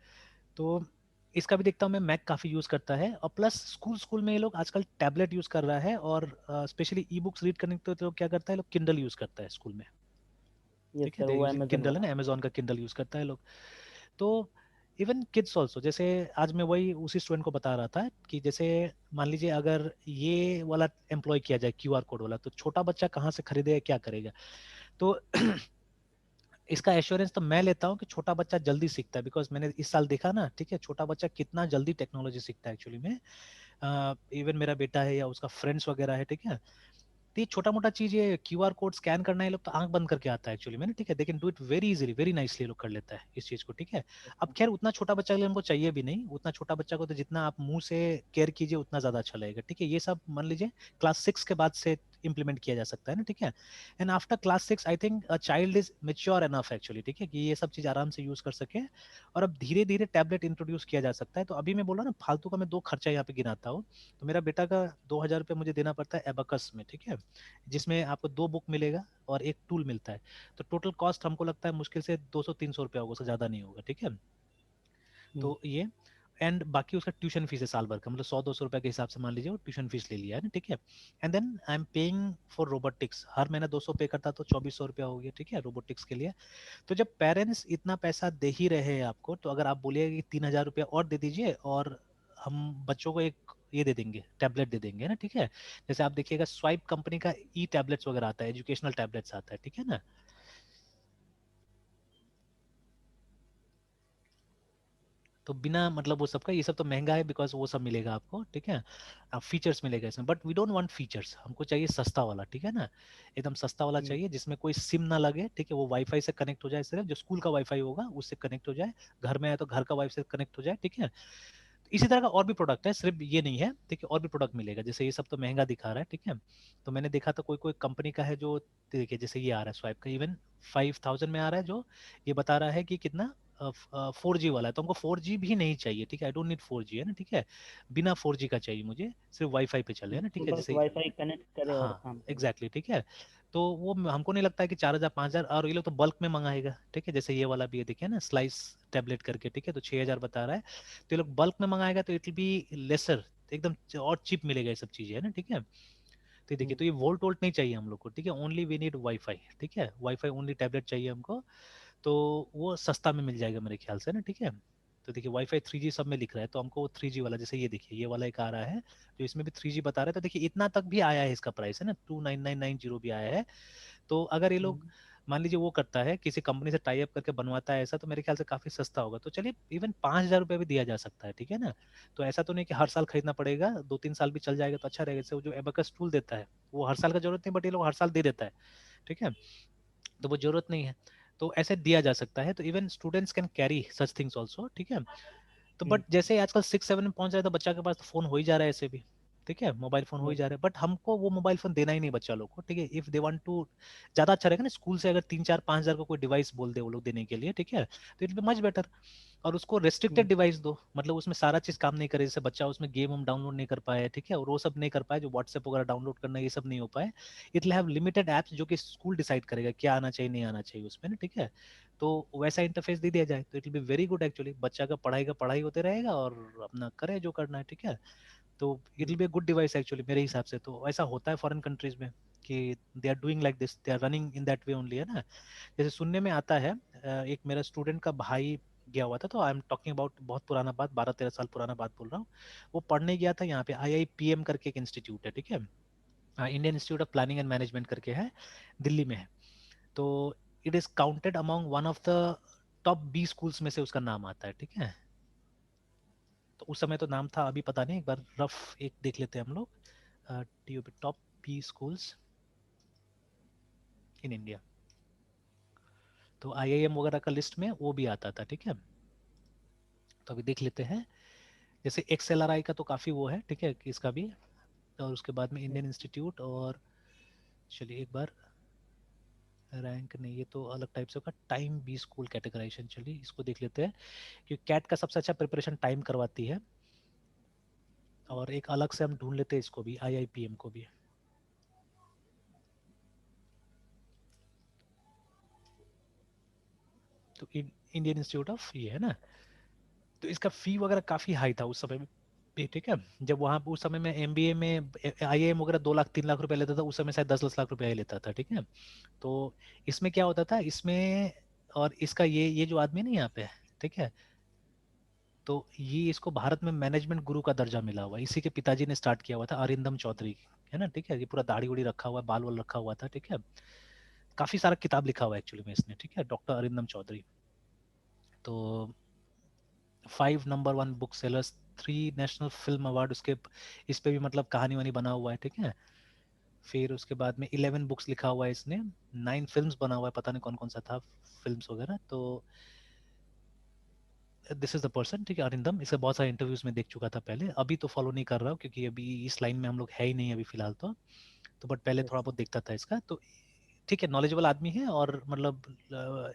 तो इसका भी देखता हूँ मैं, मैक काफ़ी यूज़ करता है, और प्लस स्कूल स्कूल में ये लोग आजकल टैबलेट यूज़ कर रहा है, और स्पेशली ई बुक्स रीड करने के तो लोग क्या करता है, लोग किंडल यूज़ करता है स्कूल में, यस ठीक है। सर, वो अमेजन किंडल है वाला। ना, अमेजोन का किंडल यूज़ करता है लोग। तो इवन किड्स ऑल्सो, जैसे आज मैं वही उसी स्टूडेंट को बता रहा था कि जैसे मान लीजिए अगर ये वाला एम्प्लॉय किया जाए क्यूआर कोड वाला, तो छोटा बच्चा कहाँ से खरीदेगा, क्या करेगा। तो इसका एश्योरेंस तो मैं लेता हूँ कि छोटा बच्चा जल्दी सीखता है, बिकॉज मैंने इस साल देखा ना, ठीक है, छोटा बच्चा कितना जल्दी टेक्नोलॉजी सीखता है एक्चुअली में। इवन मेरा बेटा है या उसका फ्रेंड्स वगैरह है, ठीक है, तो ये छोटा मोटा चीज, ये क्यूआर कोड स्कैन करना है, लोग तो आंख बंद करके आता है एक्चुअली में ना, ठीक है, they can do it very easily, very nicely लोग कर लेता है इस चीज को, ठीक है। अब खैर उतना छोटा बच्चा के लिए हमको चाहिए भी नहीं, उतना छोटा बच्चा को तो जितना आप मुंह से केयर कीजिए उतना ज्यादा अच्छा लगेगा, ठीक है। ये सब मान लीजिए क्लास 6 के बाद से इम्प्लीमेंट किया जा सकता है ना, ठीक है। And after class 6 I think a child is mature enough actually, ठीक है, कि ये सब चीज आराम से यूज कर सके। और अब धीरे धीरे टैबलेट इंट्रोड्यूस किया जा सकता है। तो अभी मैं बोला ना, फालतू का मैं दो खर्चा यहाँ पे गिनाता हूँ। तो मेरा बेटा का 2,000 रुपये मुझे देना पड़ता है एबकस में, ठीक है, जिसमें आपको 2 बुक मिलेगा और एक टूल मिलता है। तो टोटल कॉस्ट हमको लगता है मुश्किल से 200-300 रुपया होगा, उससे ज़्यादा नहीं होगा, ठीक है। हम्म। तो ये, एंड बाकी उसका ट्यूशन फीस है साल भर का, मतलब 100-200 रुपये के हिसाब से मान लीजिए वो ट्यूशन फीस ले लिया है ना, ठीक है। And then I am paying for robotics, हर महीना 200 पे करता तो 2,400 रुपया हो गया, ठीक है, रोबोटिक्स के लिए। तो जब पेरेंट्स इतना पैसा दे ही रहे हैं आपको, तो अगर आप बोलिएगा कि 3,000 रुपया और दे दीजिए और हम बच्चों को एक ये दे देंगे, टैबलेट दे देंगे ना, ठीक है। जैसे आप देखिएगा स्वाइप कंपनी का ई टैबलेट्स वगैरह आता है, एजुकेशनल टैबलेट्स आता है, ठीक है ना। तो बिना मतलब वो सबका, ये सब तो महंगा है बिकॉज वो सब मिलेगा आपको, ठीक है, फीचर्स मिलेगा इसमें, but we don't want features, हमको चाहिए सस्ता वाला, ठीक है ना, एकदम सस्ता वाला हम्म। चाहिए जिसमें कोई सिम ना लगे, ठीक है, वो वाईफाई से कनेक्ट हो जाए, सिर्फ जो स्कूल का वाईफाई होगा उससे कनेक्ट हो जाए, घर में है तो घर का वाईफाई से कनेक्ट हो जाए, ठीक है। इसी तरह का और भी प्रोडक्ट है, सिर्फ ये नहीं है, ठीक है, और भी प्रोडक्ट मिलेगा, जैसे ये सब तो महंगा दिखा रहा है, ठीक है। तो मैंने देखा था कोई कोई कंपनी का है जो, देखिए जैसे ये आ रहा है स्वाइप का, इवन 5,000 में आ रहा है, जो ये बता रहा है कि कितना 4G वाला है। तो हमको 4G भी नहीं चाहिए, ठीक है, आई डोंट नीड 4G, है ना, ठीक है, बिना 4G का चाहिए मुझे, सिर्फ वाईफाई पे चले, है ना, ठीक है, बस जैसे वाईफाई कनेक्ट करे और हाँ काम करे। एग्जैक्टली exactly, ठीक है। तो वो हमको नहीं लगता है कि 4,000 5,000, और ये लोग तो बल्क में मंगाएगा, ठीक है, जैसे ये वाला भी है, देखिए ना, स्लाइस टैबलेट करके, ठीक है, तो 6,000 बता रहा है। तो ये लोग बल्क में मंगाएगा तो इट विल बी लेसर, एकदम और चिप मिलेगा ये सब चीजें, है ना, ठीक है। तो देखिए, हम्म। तो ये वोल्ट वोल्ट नहीं चाहिए हम लोग को, ठीक है, ओनली वी नीड वाईफाई, ठीक है, वाईफाई ओनली टैबलेट चाहिए हमको। तो वो सस्ता में मिल जाएगा मेरे ख्याल से ना, ठीक है। तो देखिए वाईफाई 3G सब में लिख रहा है, तो हमको 3G वाला, जैसे ये देखिए ये वाला एक आ रहा है, जो इसमें भी 3G बता रहा है, तो देखिए इतना तक भी आया है, इसका प्राइस है ना 29990 भी आया है। तो अगर ये लोग मान लीजिए वो करता है, किसी कंपनी से टाई अप करके बनवाता है ऐसा, तो मेरे ख्याल से काफी सस्ता होगा। तो चलिए इवन 5,000 रुपये भी दिया जा सकता है, ठीक है ना। तो ऐसा तो नहीं कि हर साल खरीदना पड़ेगा, 2-3 साल भी चल जाएगा तो अच्छा रहेगा। जैसे वो जो एबेकस टूल देता है वो हर साल का जरूरत नहीं, बट ये लोग हर साल दे देता है, ठीक है, तो वो जरूरत नहीं है। तो ऐसे दिया जा सकता है, तो even students can carry such things also, ठीक है। तो हम्म। बट जैसे आजकल 6-7 में पहुंच जाए तो बच्चा के पास तो फोन हो ही जा रहा है ऐसे भी, ठीक है, मोबाइल फोन हो ही यस। जा रहा है, बट हमको वो मोबाइल फोन देना ही नहीं बच्चा लोग को, ठीक है। इफ दे वांट टू, ज्यादा अच्छा रहेगा ना स्कूल से अगर 3-4-5 हजार का कोई डिवाइस बोल दे वो लोग देने के लिए, ठीक है, तो इट बी मच बेटर। और उसको रेस्ट्रिक्टेड डिवाइस दो, मतलब उसमें सारा चीज काम नहीं करे, जैसे बच्चा उसमें गेम हम डाउनलोड नहीं कर पाए, ठीक है, और वो सब नहीं कर पाए, जो व्हाट्सएप वगैरह डाउनलोड करना ये सब नहीं हो पाए। It will have limited apps जो कि स्कूल डिसाइड करेगा क्या आना चाहिए नहीं आना चाहिए उसमें ना, ठीक है। तो वैसा इंटरफेस दे दिया जाए तो it will be very good actually, बच्चा का पढ़ाई होते रहेगा और अपना करे जो करना है, ठीक है। तो it will be good device actually मेरे हिसाब से। तो ऐसा होता है फॉरेन कंट्रीज में कि they are doing like this, they are running in that way only, है ना। जैसे सुनने में आता है, एक मेरा स्टूडेंट का भाई गया हुआ था, तो आई एम टॉकिंग अबाउट बहुत पुराना बात, 12-13 साल पुराना बात बोल रहा हूँ। वो पढ़ने गया था यहाँ पे, IIPM करके एक इंस्टीट्यूट है, ठीक है, Indian Institute of Planning and management करके है, दिल्ली में है। तो it is counted among one of the top 20 schools में से उसका नाम आता है, ठीक है। तो उस समय तो नाम था, अभी पता नहीं, एक बार रफ एक देख लेते हैं हम लोग, TOP top 20 schools in India. तो IIM वगैरह का लिस्ट में वो भी आता था, ठीक है। तो अभी देख लेते हैं, जैसे XLRI का तो काफ़ी वो है, ठीक है, कि इसका भी, और उसके बाद में इंडियन इंस्टीट्यूट, और चलिए एक बार रैंक नहीं, ये तो अलग टाइप से होगा, टाइम बी स्कूल कैटेगराइजेशन, चलिए इसको देख लेते हैं, क्योंकि कैट का सबसे अच्छा प्रिपरेशन टाइम करवाती है। और एक अलग से हम ढूंढ लेते हैं इसको भी, IIPM को भी। तो इंडियन इंस्टीट्यूट ऑफ ये है ना, तो इसका फी वगैरह काफी हाई था उस समय में भी, ठीक है। जब वहाँ उस समय में MBA में IIM वगैरह 2 लाख 3 लाख रुपए लेता था, उस समय शायद 10-10 लाख रुपया ही लेता था, ठीक है। तो इसमें क्या होता था इसमें, और इसका ये जो आदमी नहीं यहाँ पे, ठीक है, तो ये इसको भारत में मैनेजमेंट गुरु का दर्जा मिला हुआ है। इसी के पिताजी ने स्टार्ट किया हुआ था, अरिंदम चौधरी, है ना, ठीक है। ये पूरा दाढ़ी उड़ी रखा हुआ है, बाल वाल रखा हुआ था, ठीक है। काफी सारा किताब लिखा हुआ है एक्चुअली में इसने, ठीक है, डॉक्टर अरिंदम चौधरी। तो 5 number 1 book sellers, 3 national film award उसके, इस पे भी मतलब कहानी वानी बना हुआ है, ठीक है। फिर उसके बाद में 11 बुक्स लिखा हुआ है इसने, 9 फिल्म्स बना हुआ है, पता नहीं कौन कौन सा था फिल्म्स वगैरह। तो दिस इज द पर्सन, ठीक है, अरिंदम। इससे बहुत सारे इंटरव्यूज में देख चुका था पहले, अभी तो फॉलो नहीं कर रहा हूँ क्योंकि अभी इस लाइन में हम लोग है ही नहीं अभी फिलहाल तो बट पहले थोड़ा यस बहुत देखता था इसका। तो ठीक है, नॉलेजेबल आदमी है, और मतलब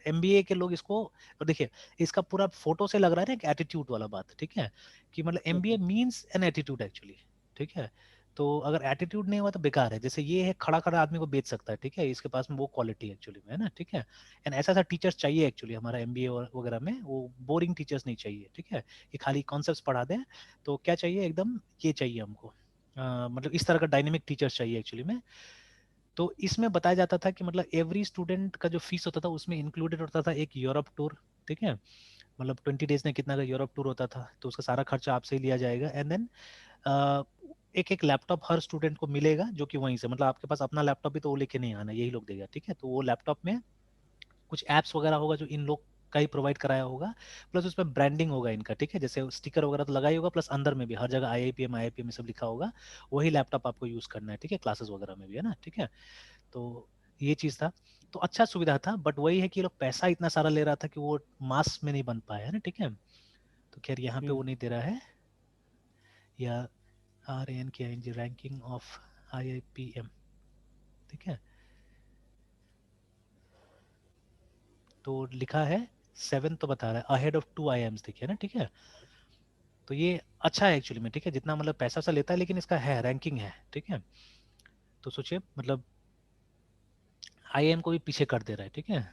MBA के लोग इसको, और देखिए इसका पूरा फोटो से लग रहा है ना एक एटीट्यूड वाला बात, ठीक है, कि मतलब MBA yes means an attitude actually, ठीक है। तो अगर एटीट्यूड नहीं हुआ तो बेकार है। जैसे ये है, खड़ा खड़ा आदमी को बेच सकता है, ठीक है, इसके पास में वो क्वालिटी एक्चुअली में है ना, ठीक है। एंड ऐसा ऐसा टीचर्स चाहिए एक्चुअली हमारा MBA वगैरह में, वो बोरिंग टीचर्स नहीं चाहिए, ठीक है, कि खाली कॉन्सेप्ट्स पढ़ा दें। तो क्या चाहिए एकदम, ये चाहिए हमको, मतलब इस तरह का डायनेमिक टीचर्स चाहिए एक्चुअली में। तो इसमें बताया जाता था कि मतलब एवरी स्टूडेंट का जो फीस होता था उसमें इंक्लूडेड होता था एक यूरोप टूर, ठीक है। मतलब 20 डेज में कितना का यूरोप टूर होता था, तो उसका सारा खर्चा आपसे ही लिया जाएगा। एंड देन एक एक लैपटॉप हर स्टूडेंट को मिलेगा, जो कि वहीं से, मतलब आपके पास अपना लैपटॉप भी तो वो लेके नहीं आना, यही लोग देगा, ठीक है। तो वो लैपटॉप में कुछ एप्स वगैरह होगा जो इन लोग का ही प्रोवाइड कराया होगा, प्लस उसमें ब्रांडिंग होगा इनका, ठीक है, जैसे स्टिकर वगैरह तो लगा ही होगा, प्लस अंदर में भी हर जगह IIPM सब लिखा होगा। वही लैपटॉप आपको यूज करना है, ठीक है, क्लासेस वगैरह में भी, है ना, ठीक है। तो ये चीज था, तो अच्छा सुविधा था, बट वही है कि ये लोग पैसा इतना सारा ले रहा था कि वो मास में नहीं बन पाया है ना, ठीक है। तो खैर यहाँ पे वो नहीं दे रहा है, या RANKING रैंकिंग ऑफ IIPM, ठीक है। तो लिखा है 7 तो बता रहा है, अहेड ऑफ 2 IIMs, देखिए ना, ठीक है। तो ये अच्छा है एक्चुअली में, ठीक है, जितना मतलब पैसा सा लेता है लेकिन इसका है रैंकिंग है, ठीक है। तो सोचिए मतलब IIM को भी पीछे कर दे रहा है, ठीक है।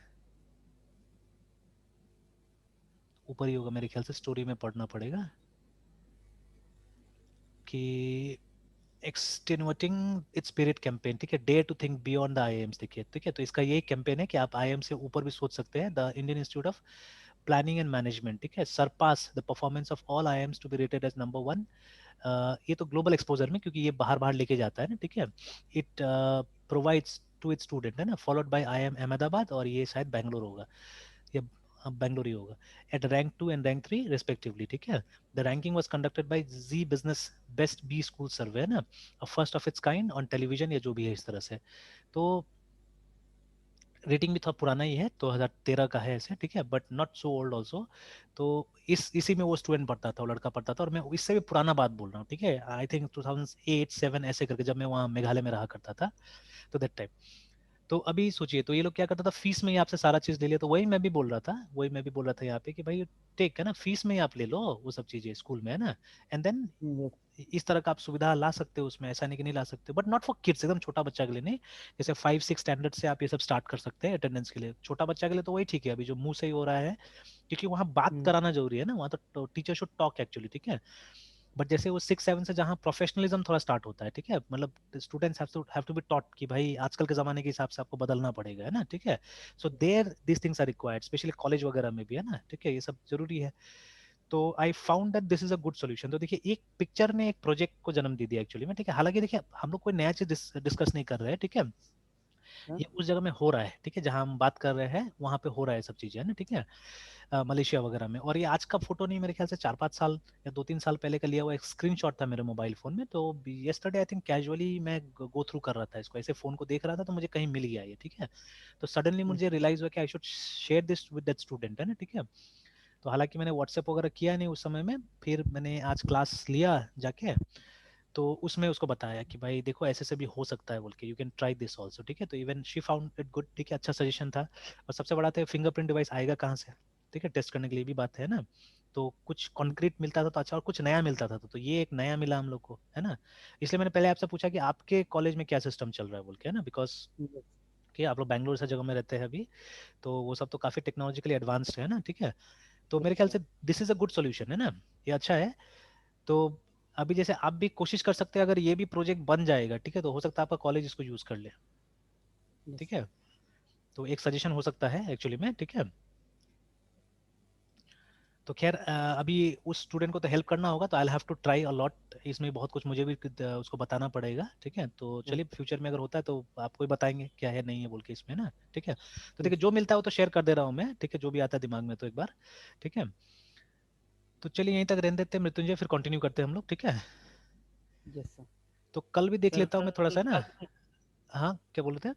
ऊपर ही होगा मेरे ख्याल से, स्टोरी में पढ़ना पड़ेगा कि एक्सटेनुएटिंग इट्स स्पिरिट कैंपेन, ठीक है, dare to think beyond the IIMs, देखिए, ठीक है। तो इसका यही कैंपेन है कि आप IIM से ऊपर भी सोच सकते हैं, the Indian Institute of Planning and Management, ठीक है, surpass the performance of all IIMs to be rated as number 1। ये तो ग्लोबल एक्सपोजर में, क्योंकि ये बाहर बाहर लेके जाता है ना, ठीक है। It provides to its student, है ना, फॉलोड बाय IIM अहमदाबाद, और ये शायद बैंगलोर होगा, या बैंगलोर ही होगा, at rank 2 and rank 3 respectively, ठीक है। The ranking was conducted by Zee Business best B school survey, है ना, first of its kind on television, या जो भी है इस तरह से। तो रेटिंग भी थोड़ा पुराना ही है, 2013 का है ऐसे, ठीक है, but not so old also. तो इसी में वो स्टूडेंट पढ़ता था, वो लड़का पढ़ता था, और मैं इससे भी पुराना बात बोल रहा हूँ, ठीक है, आई थिंक 2008-7 ऐसे करके, जब मैं वहाँ मेघालय में रहा करता था, तो दैट टाइम। तो अभी सोचिए, तो ये लोग क्या करता था, फीस में ही आपसे सारा चीज ले लिया। तो वही मैं भी बोल रहा था यहाँ पे कि भाई टेक है ना, फीस में ही आप ले लो वो सब चीजें स्कूल में, है ना। एंड देन यस इस तरह का आप सुविधा ला सकते हो उसमें, ऐसा नहीं कि नहीं ला सकते, बट नॉट फॉर किड्स, एकदम छोटा बच्चा के लिए नहीं। जैसे 5-6 स्टैंडर्ड से आप ये सब स्टार्ट कर सकते हैं अटेंडेंस के लिए, छोटा बच्चा के लिए तो वही ठीक है अभी जो मुंह से ही हो रहा है, क्योंकि वहाँ बात कराना जरूरी है ना, वहाँ तो टीचर शुड टॉक एक्चुअली, ठीक है। बट जैसे वो 6-7 से जहाँ प्रोफेशनलिज्म थोड़ा स्टार्ट होता है, ठीक है, मतलब students have to be taught कि भाई आजकल के जमाने के हिसाब से आपको बदलना पड़ेगा, है ना, ठीक है। So there this things are required, specially college वगैरह में भी, है ना, ठीक है, ये सब जरूरी है। तो I found that this is a good solution. तो देखिए एक पिक्चर ने एक प्रोजेक्ट को जन्म दे दिया एक्चुअली में, ठीक है। हालांकि देखिए हम लोग कोई नया चीज डिस्कस नहीं कर रहे हैं, ठीक है, ये उस जगह में हो रहा है, ठीक है, जहां हम बात कर रहे हैं वहां पे हो रहा है सब चीजें, है ना, ठीक है, मलेशिया वगैरह में। और ये आज का फोटो नहीं, मेरे ख्याल से 4-5 साल या 2-3 साल पहले का लिया हुआ एक स्क्रीनशॉट था मेरे मोबाइल फोन में। तो येस्टरडे आई थिंक कैजुअली मैं गो थ्रू कर रहा था इसको, ऐसे फोन को देख रहा था तो मुझे कहीं मिल गया ये, ठीक है। तो सडनली मुझे रियलाइज हुआ कि I should share this with that student, है ना, ठीक है। तो हालांकि मैंने व्हाट्सएप वगैरह किया नहीं उस समय में, फिर मैंने आज क्लास लिया जाके, तो उसमें उसको बताया कि भाई देखो ऐसे से भी हो सकता है बोल के, you can try this also, ठीक है। तो even she found it good, ठीक है, अच्छा सजेशन था। और सबसे बड़ा था फिंगरप्रिंट डिवाइस आएगा कहाँ से, ठीक है, टेस्ट करने के लिए भी बात है ना। तो कुछ कॉन्क्रीट मिलता था तो अच्छा, और कुछ नया मिलता था तो ये एक नया मिला हम लोग को, है ना। इसलिए मैंने पहले आपसे पूछा कि आपके कॉलेज में क्या सिस्टम चल रहा है बोल के, है ना, बिकॉज Yes, कि आप लोग बैंगलोर से जगह में रहते हैं अभी, तो वो सब तो काफी टेक्नोलॉजिकली एडवांस्ड है ना, ठीक है। तो yes मेरे ख्याल sir. से this is a good solution, है ना, ये अच्छा है। तो अभी जैसे आप भी कोशिश कर सकते हैं, अगर ये भी प्रोजेक्ट बन जाएगा, ठीक है, तो हो सकता है आपका कॉलेज इसको यूज कर ले, Yes ठीक sir. है। तो एक सजेशन हो सकता है एक्चुअली में, ठीक है। तो खैर अभी उस स्टूडेंट को तो हेल्प करना होगा, तो I have to try a lot, इसमें बहुत कुछ मुझे भी उसको बताना पड़ेगा, ठीक है। तो Yes, चलिए फ्यूचर में अगर होता है तो आपको ही बताएंगे क्या है नहीं है बोल के इसमें ना, ठीक है। तो yes देखिए जो मिलता है वो तो शेयर कर दे रहा हूँ मैं, ठीक है, जो भी आता है दिमाग में तो एक बार, ठीक है। तो चलिए यहीं तक रहने देते हैं मृत्युंजय, फिर कंटिन्यू करते हैं हम लोग, ठीक है। yes sir. तो कल भी देख सर लेता हूँ मैं थोड़ा कल सा ना। क्लास में, हाँ क्या बोल रहे थे।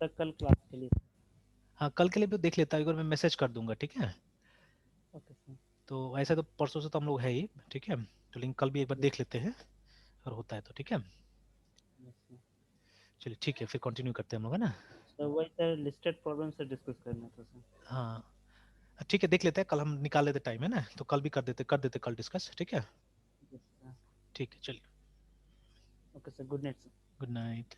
सर कल क्लास के लिए. हाँ कल के लिए भी देख लेता हूँ, एक बार मैं मैसेज कर दूंगा, ठीक है। Okay sir. तो ऐसा तो परसों से तो हम लोग है ही, ठीक है। तो लेकिन कल भी एक बार यस देख लेते हैं, अगर होता है तो, ठीक है। Yes sir. चलिए ठीक है, फिर कंटिन्यू करते हैं हम लोग, है ना। सर वही सर लिस्टेड प्रॉब्लम से डिस्कस करना था सर. हाँ ठीक है, देख लेते हैं, कल हम निकाल लेते टाइम, है ना, तो कल भी कर देते कल डिस्कस, ठीक है। Yes sir. ठीक है चलिए। Okay sir, good night sir. Good night.